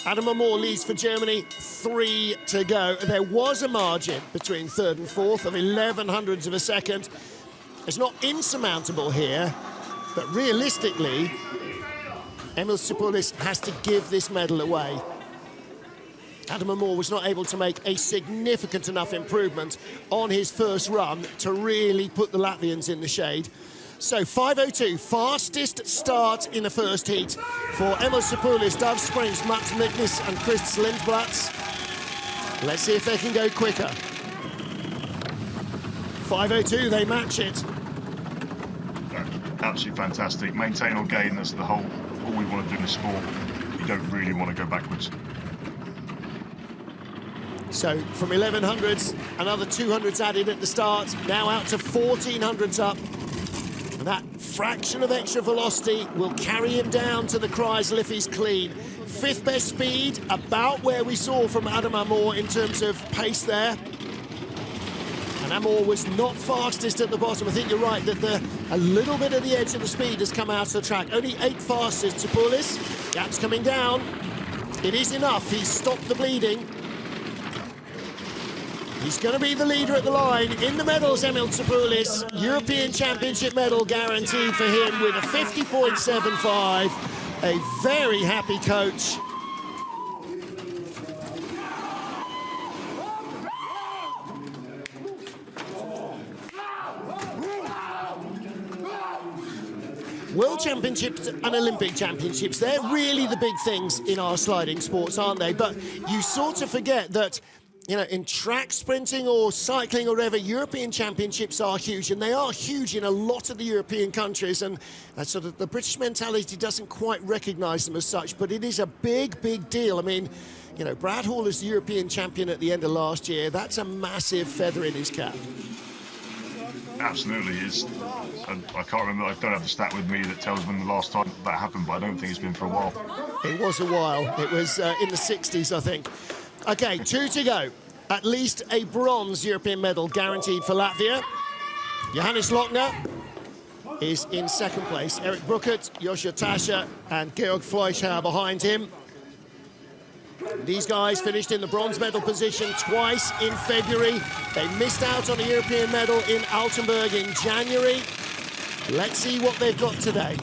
Adam Amor leads for Germany, 3 to go. There was a margin between 3rd and 4th of 1100s of a second. It's not insurmountable here, but realistically, Emil Tsipoulis has to give this medal away. Adam Amor was not able to make a significant enough improvement on his first run to really put the Latvians in the shade. So 5:02, fastest start in the first heat for Emil Tsipoulis, Dove Springs, Mats Miknes and Chris Lindblad. Let's see if they can go quicker. 5:02, they match it. Absolutely fantastic. Maintain or gain, that's all we want to do in the sport. You don't really want to go backwards. So from 1100s, another 200s added at the start, now out to 1400s up. And that fraction of extra velocity will carry him down to the Kreisel if he's clean. 5th best speed, about where we saw from Adam Amor in terms of pace there. And Amor was not fastest at the bottom. I think you're right that a little bit of the edge of the speed has come out of the track. Only 8th fastest, Tsipoulis. Gap's coming down. It is enough. He's stopped the bleeding. He's going to be the leader at the line. In the medals, Emil Tsipoulis. European Championship medal guaranteed for him with a 50.75. A very happy coach. World Championships and Olympic Championships, they're really the big things in our sliding sports, aren't they? But you sort of forget that, you know, in track sprinting or cycling or whatever, European Championships are huge, and they are huge in a lot of the European countries, and sort of the British mentality doesn't quite recognise them as such, but it is a big, big deal. I mean, you know, Brad Hall is the European champion at the end of last year. That's a massive feather in his cap. Absolutely. I can't remember, I don't have the stat with me that tells when the last time that happened, but I don't think it's been for a while. It was a while. It was in the 60s, I think. Okay, 2 to go. At least a bronze European medal guaranteed for Latvia. Johannes Lochner is in second place. Eric Bruckert, Joshua Tascher and Georg Fleischhauer behind him. These guys finished in the bronze medal position twice in February. They missed out on a European medal in Altenburg in January. Let's see what they've got today.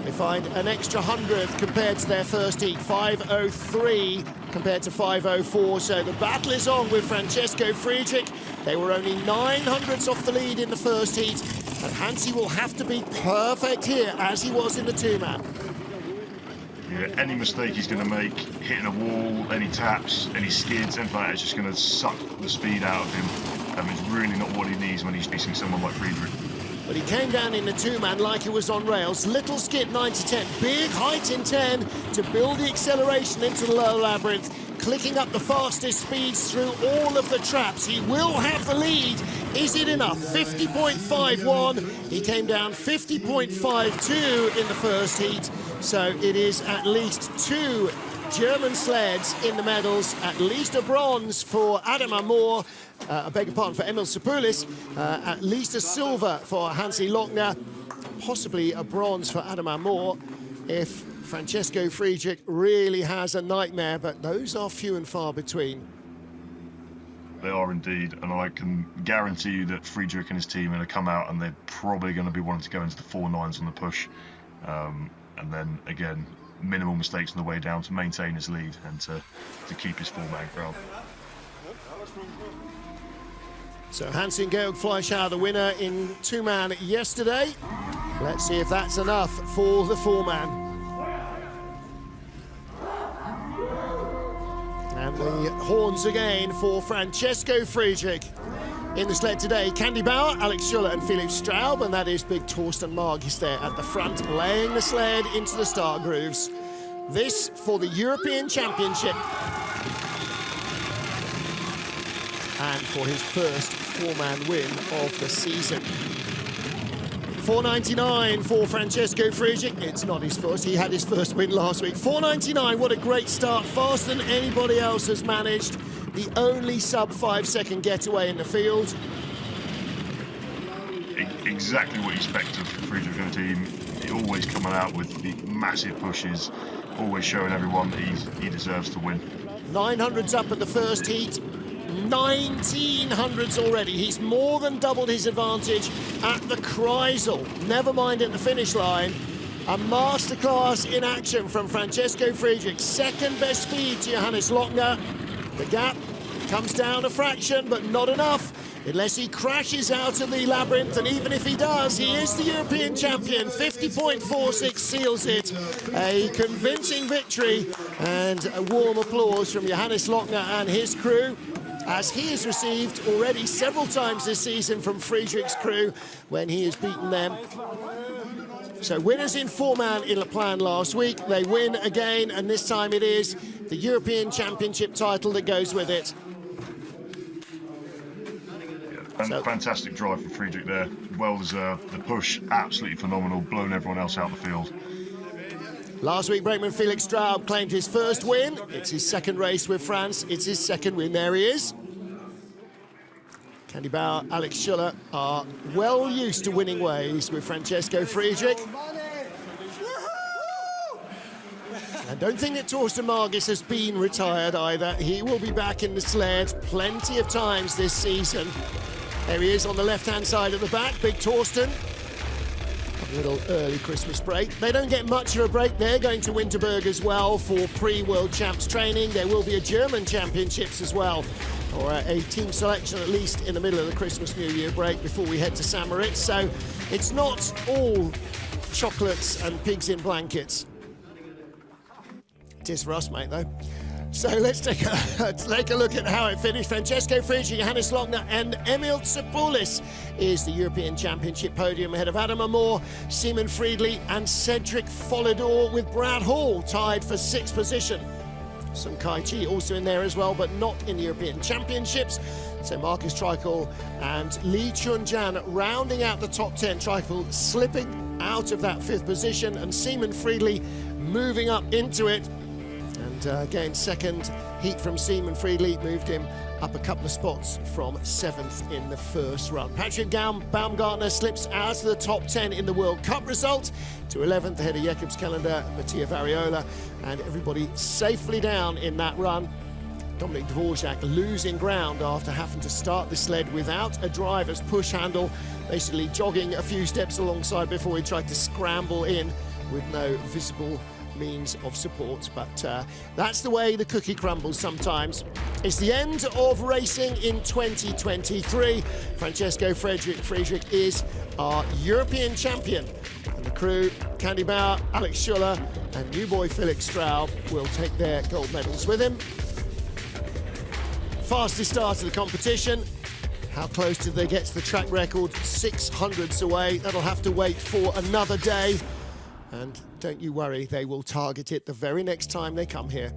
They find an extra 100th compared to their first heat, 5:03 compared to 5:04. So the battle is on with Francesco Friedrich. They were only 900ths off the lead in the first heat, and Hansi will have to be perfect here, as he was in the two-man. Yeah, any mistake he's going to make, hitting a wall, any taps, any skids, anything like that, is just going to suck the speed out of him. It's really not what he needs when he's facing someone like Friedrich. But he came down in the two-man like it was on rails. Little skid 9-10, big height in 10 to build the acceleration into the lower labyrinth, clicking up the fastest speeds through all of the traps. He will have the lead. Is it enough? 50.51. He came down 50.52 in the first heat. So it is at least 2 German sleds in the medals, at least a bronze for Adam Amor, I beg your pardon, for Emil Sapoulis, at least a silver for Hansi Lochner, possibly a bronze for Adam Amor if Francesco Friedrich really has a nightmare, but those are few and far between. They are indeed, and I can guarantee you that Friedrich and his team are going to come out and they're probably going to be wanting to go into the 4.9s on the push. And then, again, minimal mistakes on the way down to maintain his lead and to keep his four-man crowd. So Hansi and Georg Fleischhauer, the winner in two-man yesterday. Let's see if that's enough for the four-man. And the horns again for Francesco Friedrich. In the sled today, Candy Bauer, Alex Schuller and Philipp Straub, and that is big Torsten Margis there at the front, laying the sled into the start grooves. This for the European Championship. And for his first four-man win of the season. 4.99 for Francesco Friedrich. It's not his first, he had his first win last week. 4.99, what a great start, faster than anybody else has managed. The only sub-5-second getaway in the field. Exactly what you expect of Friedrich and the team. Always coming out with the massive pushes, always showing everyone that he deserves to win. 900s up at the first heat. 1900s already. He's more than doubled his advantage at the Kreisel. Never mind at the finish line. A masterclass in action from Francesco Friedrich. Second best speed to Johannes Lochner. The gap comes down a fraction, but not enough, unless he crashes out of the labyrinth, and even if he does, he is the European champion. 50.46 seals it. A convincing victory, and a warm applause from Johannes Lochner and his crew, as he has received already several times this season from Friedrich's crew when he has beaten them. So winners in four-man in La Plan last week. They win again, and this time it is the European Championship title that goes with it. Yeah, fantastic drive from Friedrich there. Well deserved. The push, absolutely phenomenal. Blown everyone else out the field. Last week, brakeman Felix Straub claimed his first win. It's his second race with France. It's his second win. There he is. Candy Bauer, Alex Schuller are well used to winning ways with Francesco Friedrich. And don't think that Torsten Margis has been retired either. He will be back in the sled plenty of times this season. There he is on the left-hand side of the back, big Torsten. A little early Christmas break. They don't get much of a break. They're going to Winterberg as well for pre-World Champs training. There will be a German Championships as well or a team selection at least in the middle of the Christmas New Year break before we head to St Moritz. So it's not all chocolates and pigs in blankets. It is for us, mate, though. So let's take a look at how it finished. Francesco Friedrich, Johannes Logjam and Emil Tsoupulis is the European Championship podium ahead of Adam Amor, Simon Friedrich and Cedric Folidor, with Brad Hall tied for 6th position. Sun Kai-chi also in there as well, but not in the European Championships. So Marcus Treichel and Lee Chun-jan rounding out the top 10. Treichel slipping out of that 5th position and Simon Friedrich moving up into it. And again, second heat from Simon Friedrich moved him up a couple of spots from 7th in the first run. Patrick Baumgartner slips out of the top 10 in the World Cup result to 11th ahead of Jakobskalender, Mattia Variola, and everybody safely down in that run. Dominic Dvorac losing ground after having to start the sled without a driver's push handle, basically jogging a few steps alongside before he tried to scramble in with no visible means of support. But that's the way the cookie crumbles sometimes. It's the end of racing in 2023. Francesco Friedrich is our European champion, and the crew, Candy Bauer, Alex Schuller and new boy Felix Straub, will take their gold medals with him. Fastest start of the competition. How close did they get to the track record? 600ths away. That'll have to wait for another day. And don't you worry, they will target it the very next time they come here.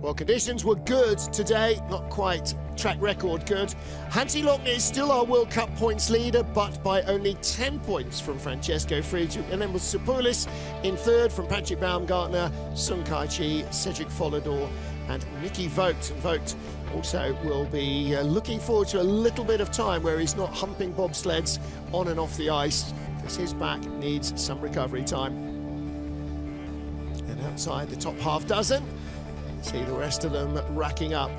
Well, conditions were good today, not quite track record good. Hansi Lochner is still our World Cup points leader, but by only 10 points from Francesco Friedrich. And then with Tsoupulis in 3rd from Patrick Baumgartner, Sun Kai-chi, Cedric Folidor and Nicky Vogt. And Vogt also will be looking forward to a little bit of time where he's not humping bobsleds on and off the ice, because his back needs some recovery time. And outside the top half dozen, see the rest of them racking up.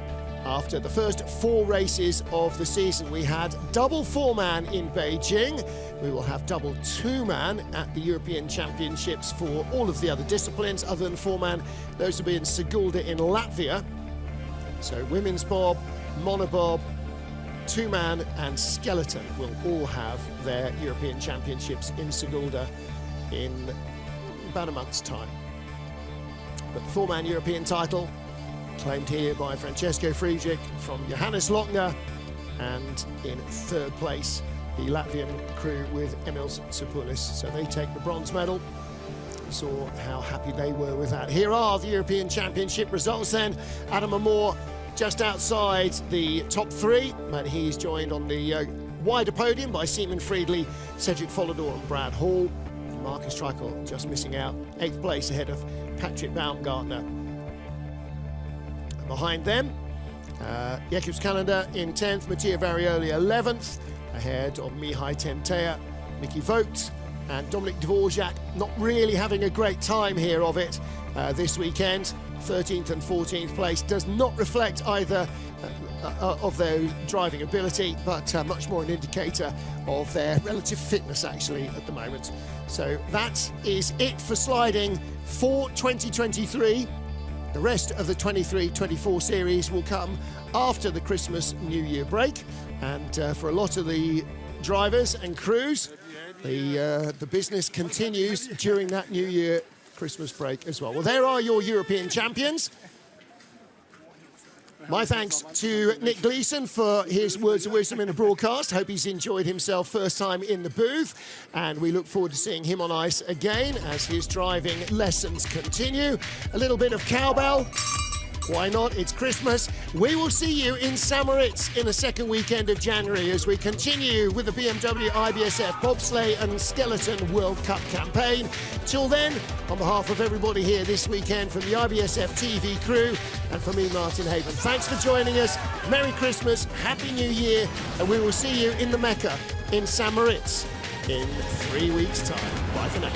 After the first 4 races of the season, we had double 4-man in Beijing. We will have double 2-man at the European Championships for all of the other disciplines other than 4-man. Those will be in Sigulda in Latvia. So women's bob, monobob, 2-man and skeleton will all have their European Championships in Sigulda in about a month's time. But the 4-man European title claimed here by Francesco Friedrich from Johannes Lochner, and in 3rd place the Latvian crew with Emil Tsoupulis. So they take the bronze medal. Saw how happy they were with that. Here are the European Championship results then. Adam Amor just outside the top 3, but he's joined on the wider podium by Simon Friedrich, Cedric Folidor and Brad Hall. Marcus Treichel just missing out, 8th place ahead of Patrick Baumgartner. And behind them, Jakobskalender in 10th, Mattia Varioli 11th, ahead of Mihai Tentea, Nicky Vogt and Dominic Dvorac, not really having a great time here of it this weekend. 13th and 14th place does not reflect either of their driving ability, but much more an indicator of their relative fitness actually at the moment. So that is it for sliding for 2023. The rest of the 23-24 series will come after the Christmas New Year break, and for a lot of the drivers and crews, the business continues during that New Year Christmas break as well. Well, there are your European champions. My thanks to Nick Gleeson for his words of wisdom in the broadcast. Hope he's enjoyed himself first time in the booth, and we look forward to seeing him on ice again as his driving lessons continue. A little bit of cowbell. Why not? It's Christmas. We will see you in St Moritz in the 2nd weekend of January as we continue with the BMW IBSF Bobsleigh and Skeleton World Cup campaign. Till then, on behalf of everybody here this weekend from the IBSF TV crew and from me, Martin Haven, thanks for joining us. Merry Christmas, Happy New Year, and we will see you in the Mecca in St Moritz in 3 weeks' time. Bye for now.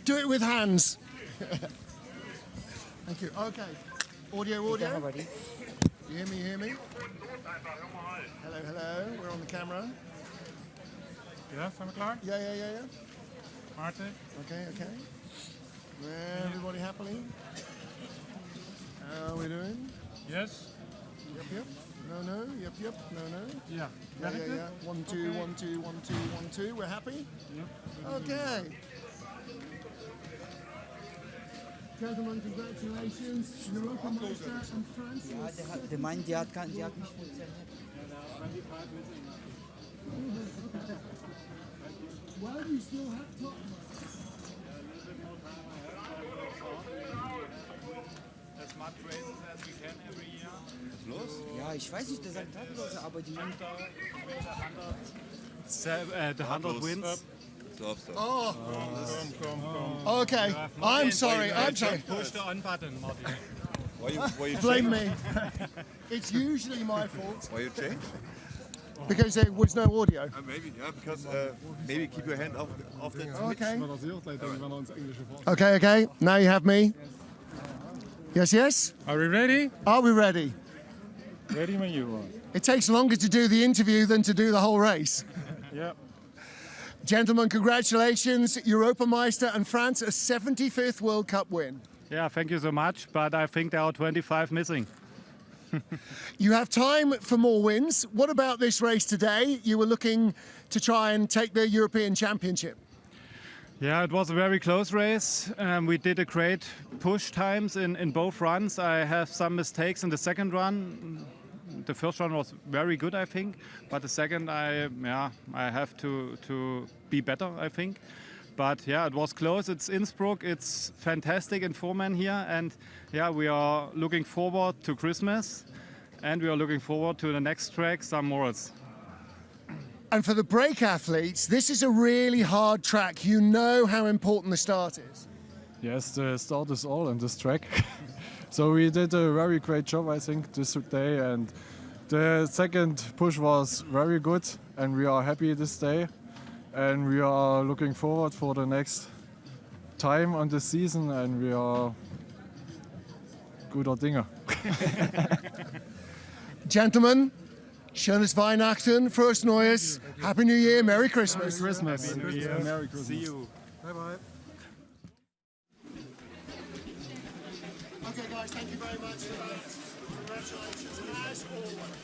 Do it with hands. Thank you. Okay. Audio. You hear me? Hello. We're on the camera. Ja, zijn we klaar? Yeah. Maarten? Okay. Everybody happily? How are we doing? Yes? Yep. No. Yep. No. Ja. Yeah. 1, 2, 1, 2, 1, 2, 1, 2. We're happy? Yep. Okay. Gentlemen, congratulations. Europameister and France. Ja, der meint, die hat nicht funktioniert. Well, you still have top. As much races as we can every year. Ja, ich weiß nicht, der sagt Tablose, aber die nimmt da. The 100 wins. Oh. Come. Okay. I'm sorry. Push the on button, Martin. Why you Blame me. It's usually my fault Why you change? because there was no audio. Maybe, yeah, because maybe keep your hand off the Okay. Okay. Okay. Now you have me. Yes. Are we ready? Are we ready? Ready when you are. It takes longer to do the interview than to do the whole race. Yeah. Gentlemen, congratulations. Europameister and France, a 75th World Cup win. Yeah, thank you so much, but I think there are 25 missing. You have time for more wins. What about this race today? You were looking to try and take the European Championship. Yeah, it was a very close race. We did a great push times in both runs. I have some mistakes in the second run. The first run was very good, I think, but the second, I have to be better, I think. But yeah, it was close. It's Innsbruck. It's fantastic in four-man here, and yeah, we are looking forward to Christmas, and we are looking forward to the next track, St. Moritz. And for the brake athletes, this is a really hard track. You know how important the start is. Yes, the start is all on this track. So we did a very great job, I think, this day, and the second push was very good, and we are happy this day, and we are looking forward for the next time on the season, and we are guter Dinge. Gentlemen, schönes Weihnachten, frohes Neues, Happy New Year, Merry Christmas. Merry Christmas. Merry Christmas. See you. Bye-bye. Okay, guys, thank you very much for that. Congratulations, as always.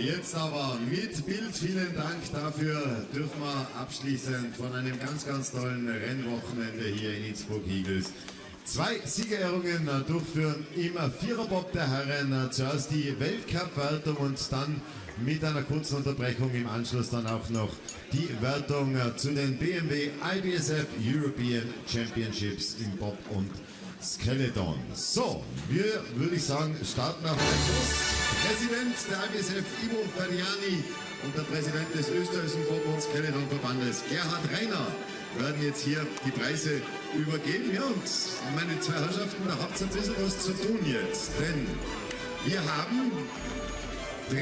Jetzt aber mit Bild, vielen Dank dafür, dürfen wir abschließend von einem ganz, ganz tollen Rennwochenende hier in Innsbruck Eagles 2 Siegerehrungen durchführen im Viererbob der Herren. Zuerst die Weltcup-Wertung und dann mit einer kurzen Unterbrechung im Anschluss dann auch noch die Wertung zu den BMW IBSF European Championships im Bob und Skeleton. So, wir würde ich sagen, starten auf den Schuss. Präsident der IBSF Ivo Ferriani und der Präsident des österreichischen Bob- und Skeleton-Verbandes Gerhard Reiner werden jetzt hier die Preise übergeben. Ja, und meine zwei Herrschaften, da habt ihr ein bisschen was zu tun jetzt, denn wir haben 3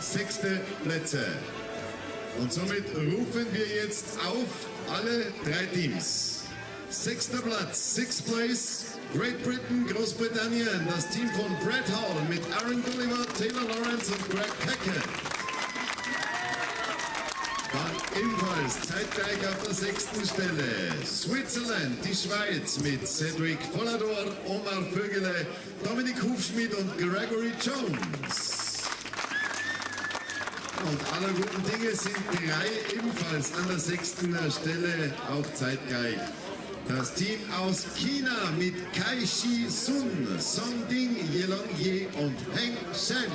sechste Plätze. Und somit rufen wir jetzt auf alle 3 Teams. 6. Platz, 6th Place, Great Britain, Großbritannien, das Team von Brad Hall mit Aaron Gulliver, Taylor Lawrence und Greg Packett. Dann ebenfalls zeitgleich auf der 6. Stelle Switzerland, die Schweiz mit Cedric Vollador, Omar Vögele, Dominic Hufschmidt und Gregory Jones. Und aller guten Dinge sind 3 ebenfalls an der 6. Stelle, auch zeitgleich. Das Team aus China mit Kai Shi Sun, Song Ding, Yelong Ye und Heng Shen.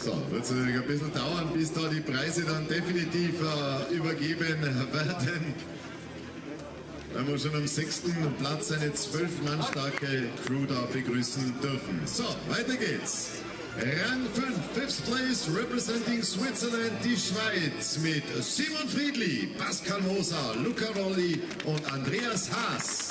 So, wird es natürlich ein bisschen dauern, bis da die Preise dann definitiv übergeben werden. Weil wir schon am 6. Platz eine 12 Mann starke Crew da begrüßen dürfen. So, weiter geht's. Rang 5, 5th Place, representing Switzerland, die Schweiz mit Simon Friedli, Pascal Moser, Luca Rolli und Andreas Haas.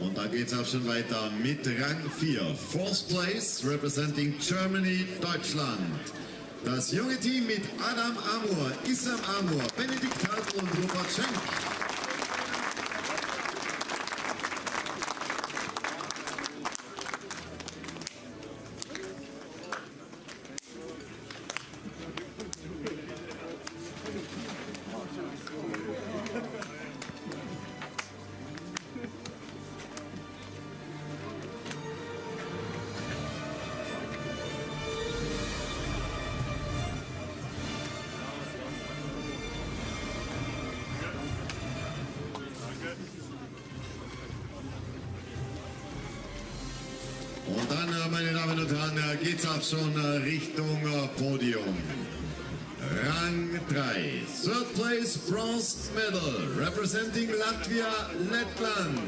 Und da geht es auch schon weiter mit Rang 4. 4th Place, representing Germany, Deutschland. Das junge Team mit Adam Amor, Issam Amor, Benedikt Hartl und Robert Schenk. Und dann, meine Damen und Herren, geht's auch schon Richtung Podium. Rang 3, Third Place Bronze Medal, representing Latvia, Lettland.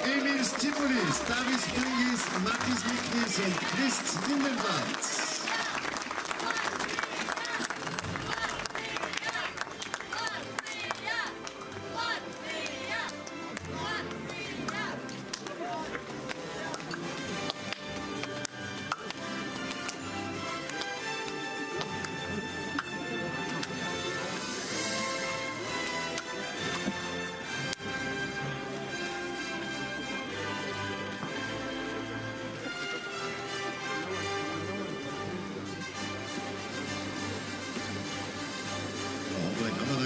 Emil Stipulis, Davis Pringis, Matis Miknis und Christ Lindenblatt.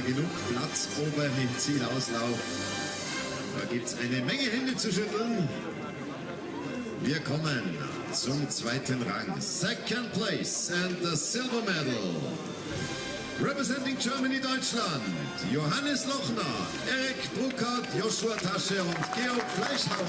Genug Platz oben im Zielauslauf. Da gibt es eine Menge Hände zu schütteln. Wir kommen zum zweiten Rang. Second place and the silver medal. Representing Germany, Deutschland. Johannes Lochner, Erik Bruckert, Joshua Tasche und Georg Fleischhauer.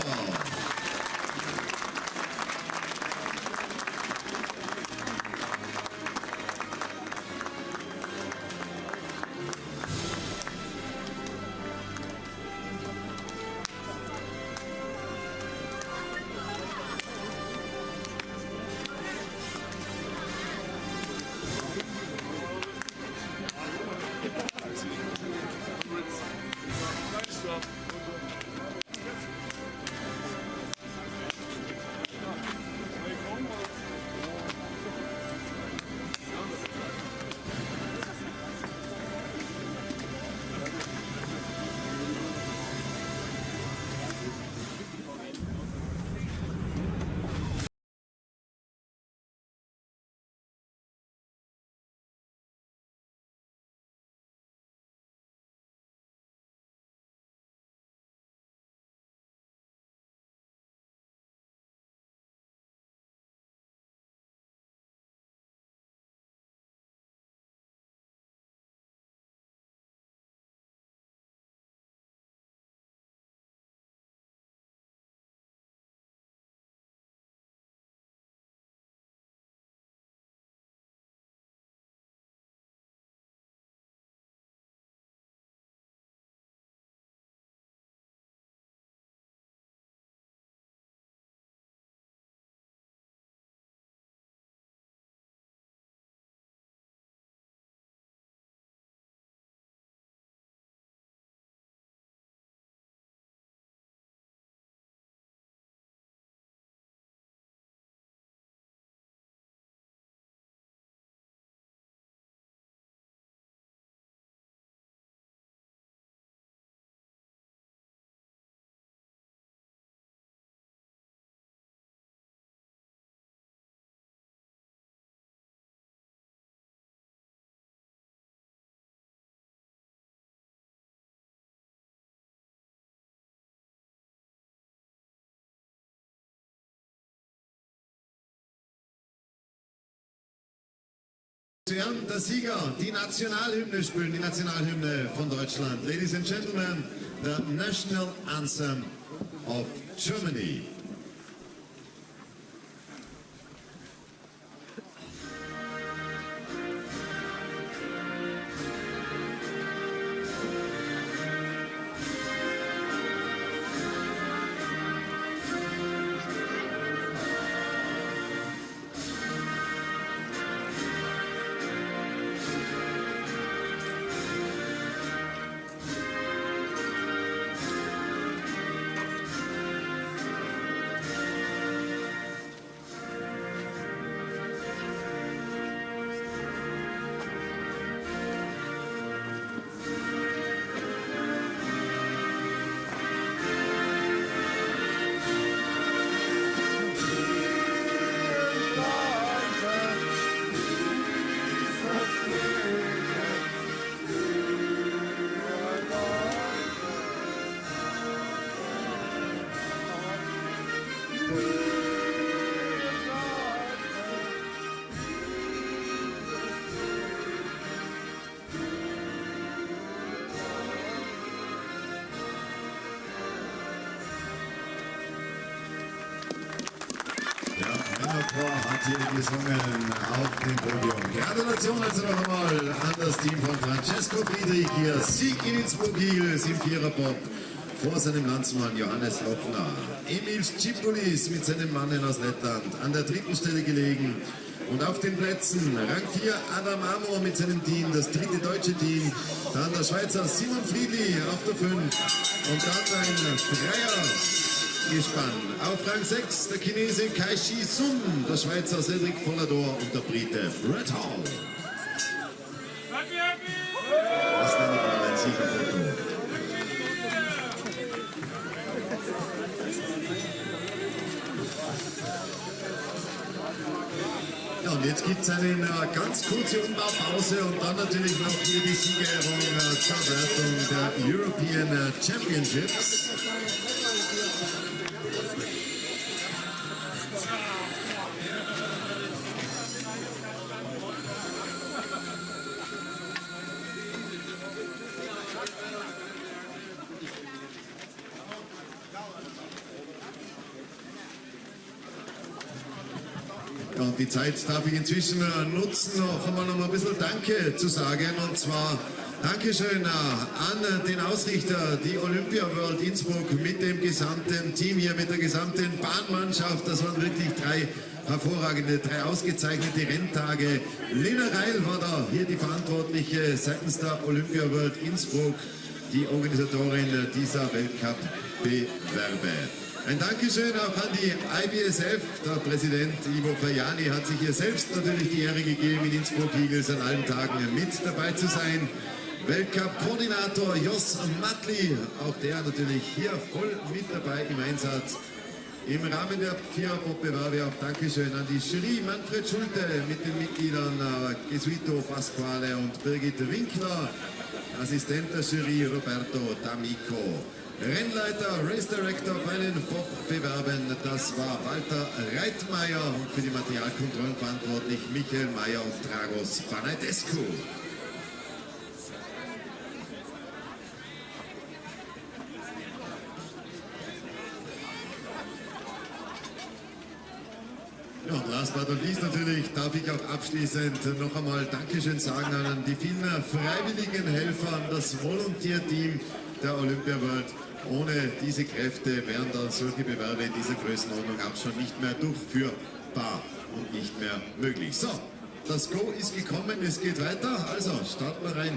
Der Sieger, die Nationalhymne spielen, die Nationalhymne von Deutschland. Ladies and Gentlemen, the National Anthem of Germany. hier gesungen auf dem Podium. Gratulation also noch einmal an das Team von Francesco Friedrich. Hier Sieg in Innsbruck-Igels im Viererbob vor seinem Landsmann Johannes Lochner. Emil Schipulis mit seinen Mannen aus Lettland an der dritten Stelle gelegen. Und auf den Plätzen Rang 4 Adam Amor mit seinem Team, das dritte deutsche Team. Dann der Schweizer Simon Friedli auf der 5 und dann ein Dreiergespann. Auf Rang 6 der Chinese Kai Shi Sun, der Schweizer Cedric Follador und der Brite Brett Hall. Das nenne ich mal ein Siegerfoto. Ja, und jetzt gibt es eine ganz kurze Umbaupause und dann natürlich noch hier die Siegerehrung zur Wertung der European Championships. Und die Zeit darf ich inzwischen nutzen, noch einmal ein bisschen Danke zu sagen. Und zwar Dankeschön an den Ausrichter, die Olympia World Innsbruck mit dem gesamten Team hier, mit der gesamten Bahnmannschaft. Das waren wirklich drei hervorragende, drei ausgezeichnete Renntage. Lena Reil war da, hier die Verantwortliche seitens der Olympia World Innsbruck, die Organisatorin dieser Weltcup-Bewerbe. Ein Dankeschön auch an die IBSF. Der Präsident Ivo Fajani hat sich hier selbst natürlich die Ehre gegeben, in Innsbruck-Igels an allen Tagen mit dabei zu sein. Weltcup-Koordinator Jos Matli, auch der natürlich hier voll mit dabei im Einsatz. Im Rahmen der Viererbob-Bewerbe auch Dankeschön an die Jury Manfred Schulte mit den Mitgliedern Gesuito Pasquale und Birgit Winkler. Assistent der Jury Roberto D'Amico. Rennleiter, Race Director bei den Bob-Bewerben, das war Walter Reitmeier und für die Materialkontrollen verantwortlich Michael Meyer und Dragos Banaitescu. Ja, und last but not least natürlich darf ich auch abschließend noch einmal Dankeschön sagen an die vielen freiwilligen Helfer, an das Volunteer-Team der Olympia World. Ohne diese Kräfte wären dann solche Bewerbe in dieser Größenordnung auch schon nicht mehr durchführbar und nicht mehr möglich. So, das Go ist gekommen, es geht weiter, also starten wir rein.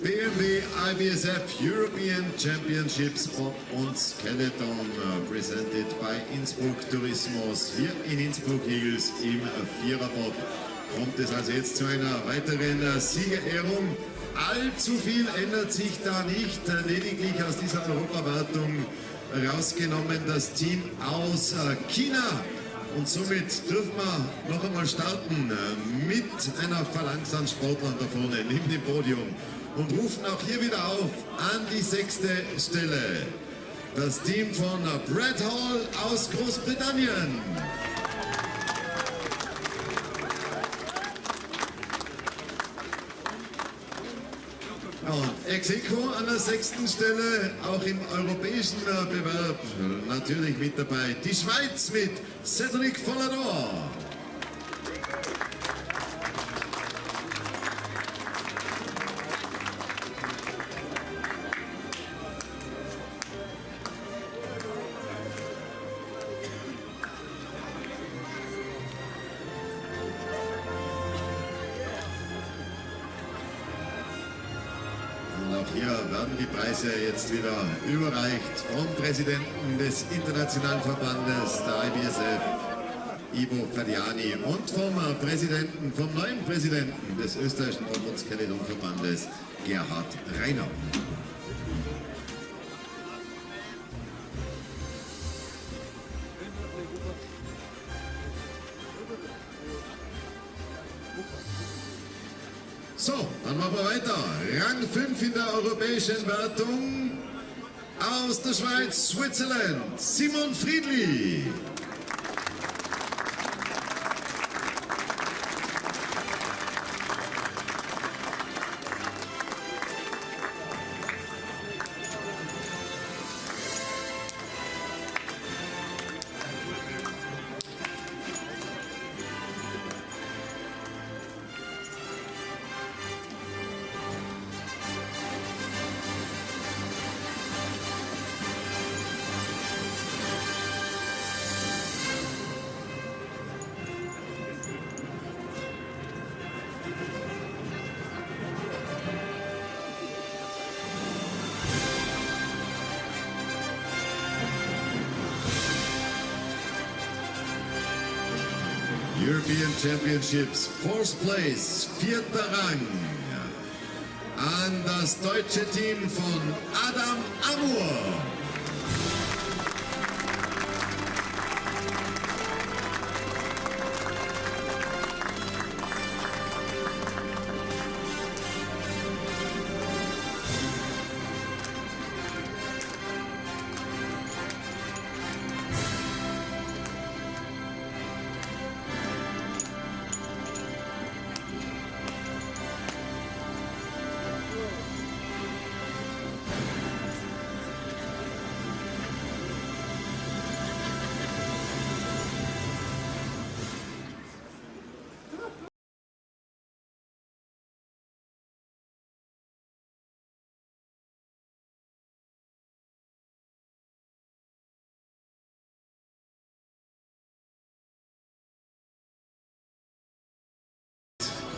BMW IBSF European Championships Bob und Skeleton presented by Innsbruck Tourismus hier in Innsbruck-Igels im Viererbob. Kommt es also jetzt zu einer weiteren Siegerehrung. Allzu viel ändert sich da nicht, lediglich aus dieser Europawertung rausgenommen das Team aus China. Und somit dürfen wir noch einmal starten mit einer Phalanx an Sportlern da vorne neben dem Podium und rufen auch hier wieder auf an die 6. Stelle. Das Team von Brett Hall aus Großbritannien. Und ex aequo an der 6. Stelle, auch im europäischen Bewerb natürlich mit dabei. Die Schweiz mit Cedric Follador. Hier werden die Preise jetzt wieder überreicht vom Präsidenten des Internationalen Verbandes der IBSF, Ivo Ferdiani, und vom neuen Präsidenten des österreichischen Bob- und Skeleton-Verbandes, Gerhard Reiner. So, dann machen wir weiter. Rang 5 in der europäischen Wertung. Aus der Schweiz, Switzerland, Simon Friedrich. European Championships, 4th place, 4. Rang, an das deutsche Team von Adam Amur.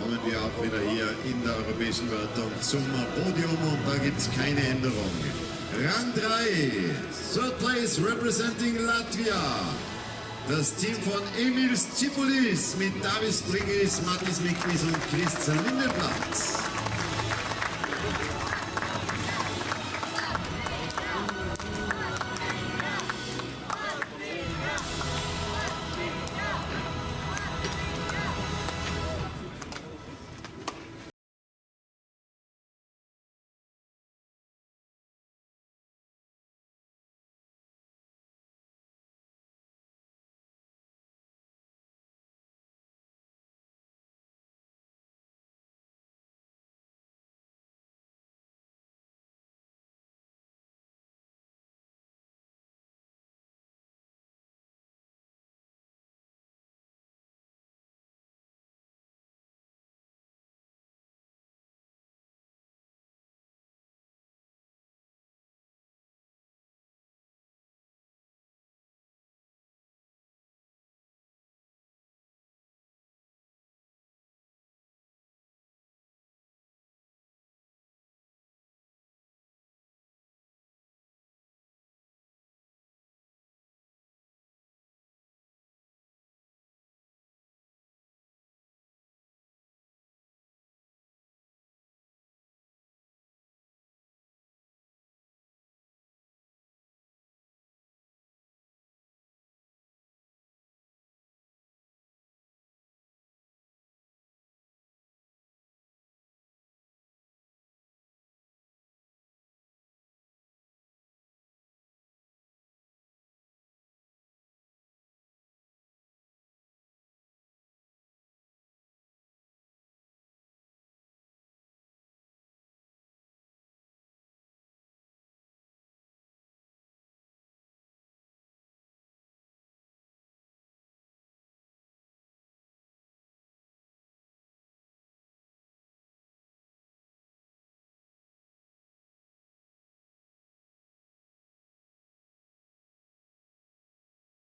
Kommen wir auch wieder hier in der europäischen Wertung zum Podium und da gibt es keine Änderung. Rang 3, 3rd place representing Latvia. Das Team von Emil Tsipulis mit Davis Brigis, Matis Miknis und Christian Lindenplatz.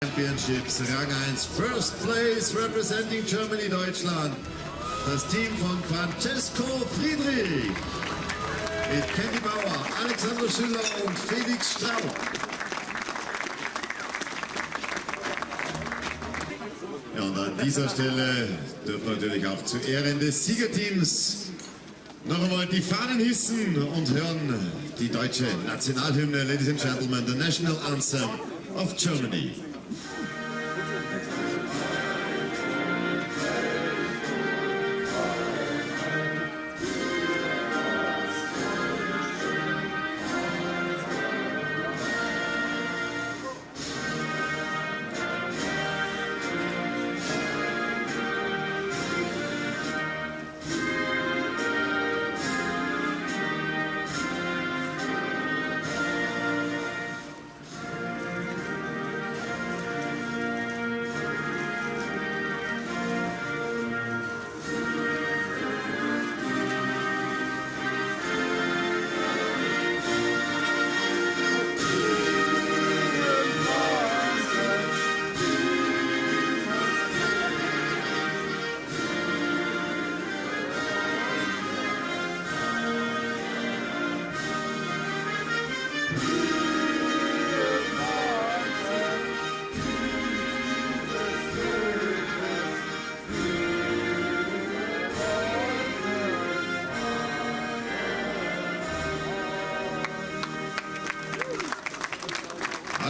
Championships, Rang 1, 1st place representing Germany, Deutschland. Das Team von Francesco Friedrich mit Kenny Bauer, Alexander Schüller und Felix Straub. Ja, und an dieser Stelle dürfen wir natürlich auch zu Ehren des Siegerteams noch einmal die Fahnen hissen und hören die deutsche Nationalhymne, Ladies and Gentlemen, the National Anthem of Germany.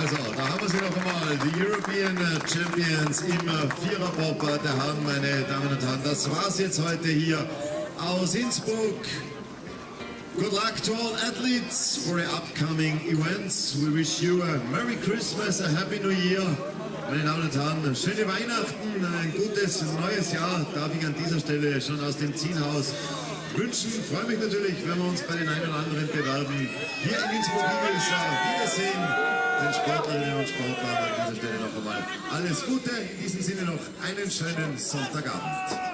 Also, da haben wir sie noch einmal, die European Champions im Viererbob der Herren, meine Damen und Herren. Das war's jetzt heute hier aus Innsbruck. Good luck to all athletes for the upcoming events. We wish you a Merry Christmas, a Happy New Year. Meine Damen und Herren, schöne Weihnachten, ein gutes neues Jahr darf ich an dieser Stelle schon aus dem Zienhaus wünschen. Ich freue mich natürlich, wenn wir uns bei den einen oder anderen bewerben. Hier in Innsbruck Wiedersehen den Sportlerinnen und Sportlern an dieser Stelle noch einmal alles Gute. In diesem Sinne noch einen schönen Sonntagabend.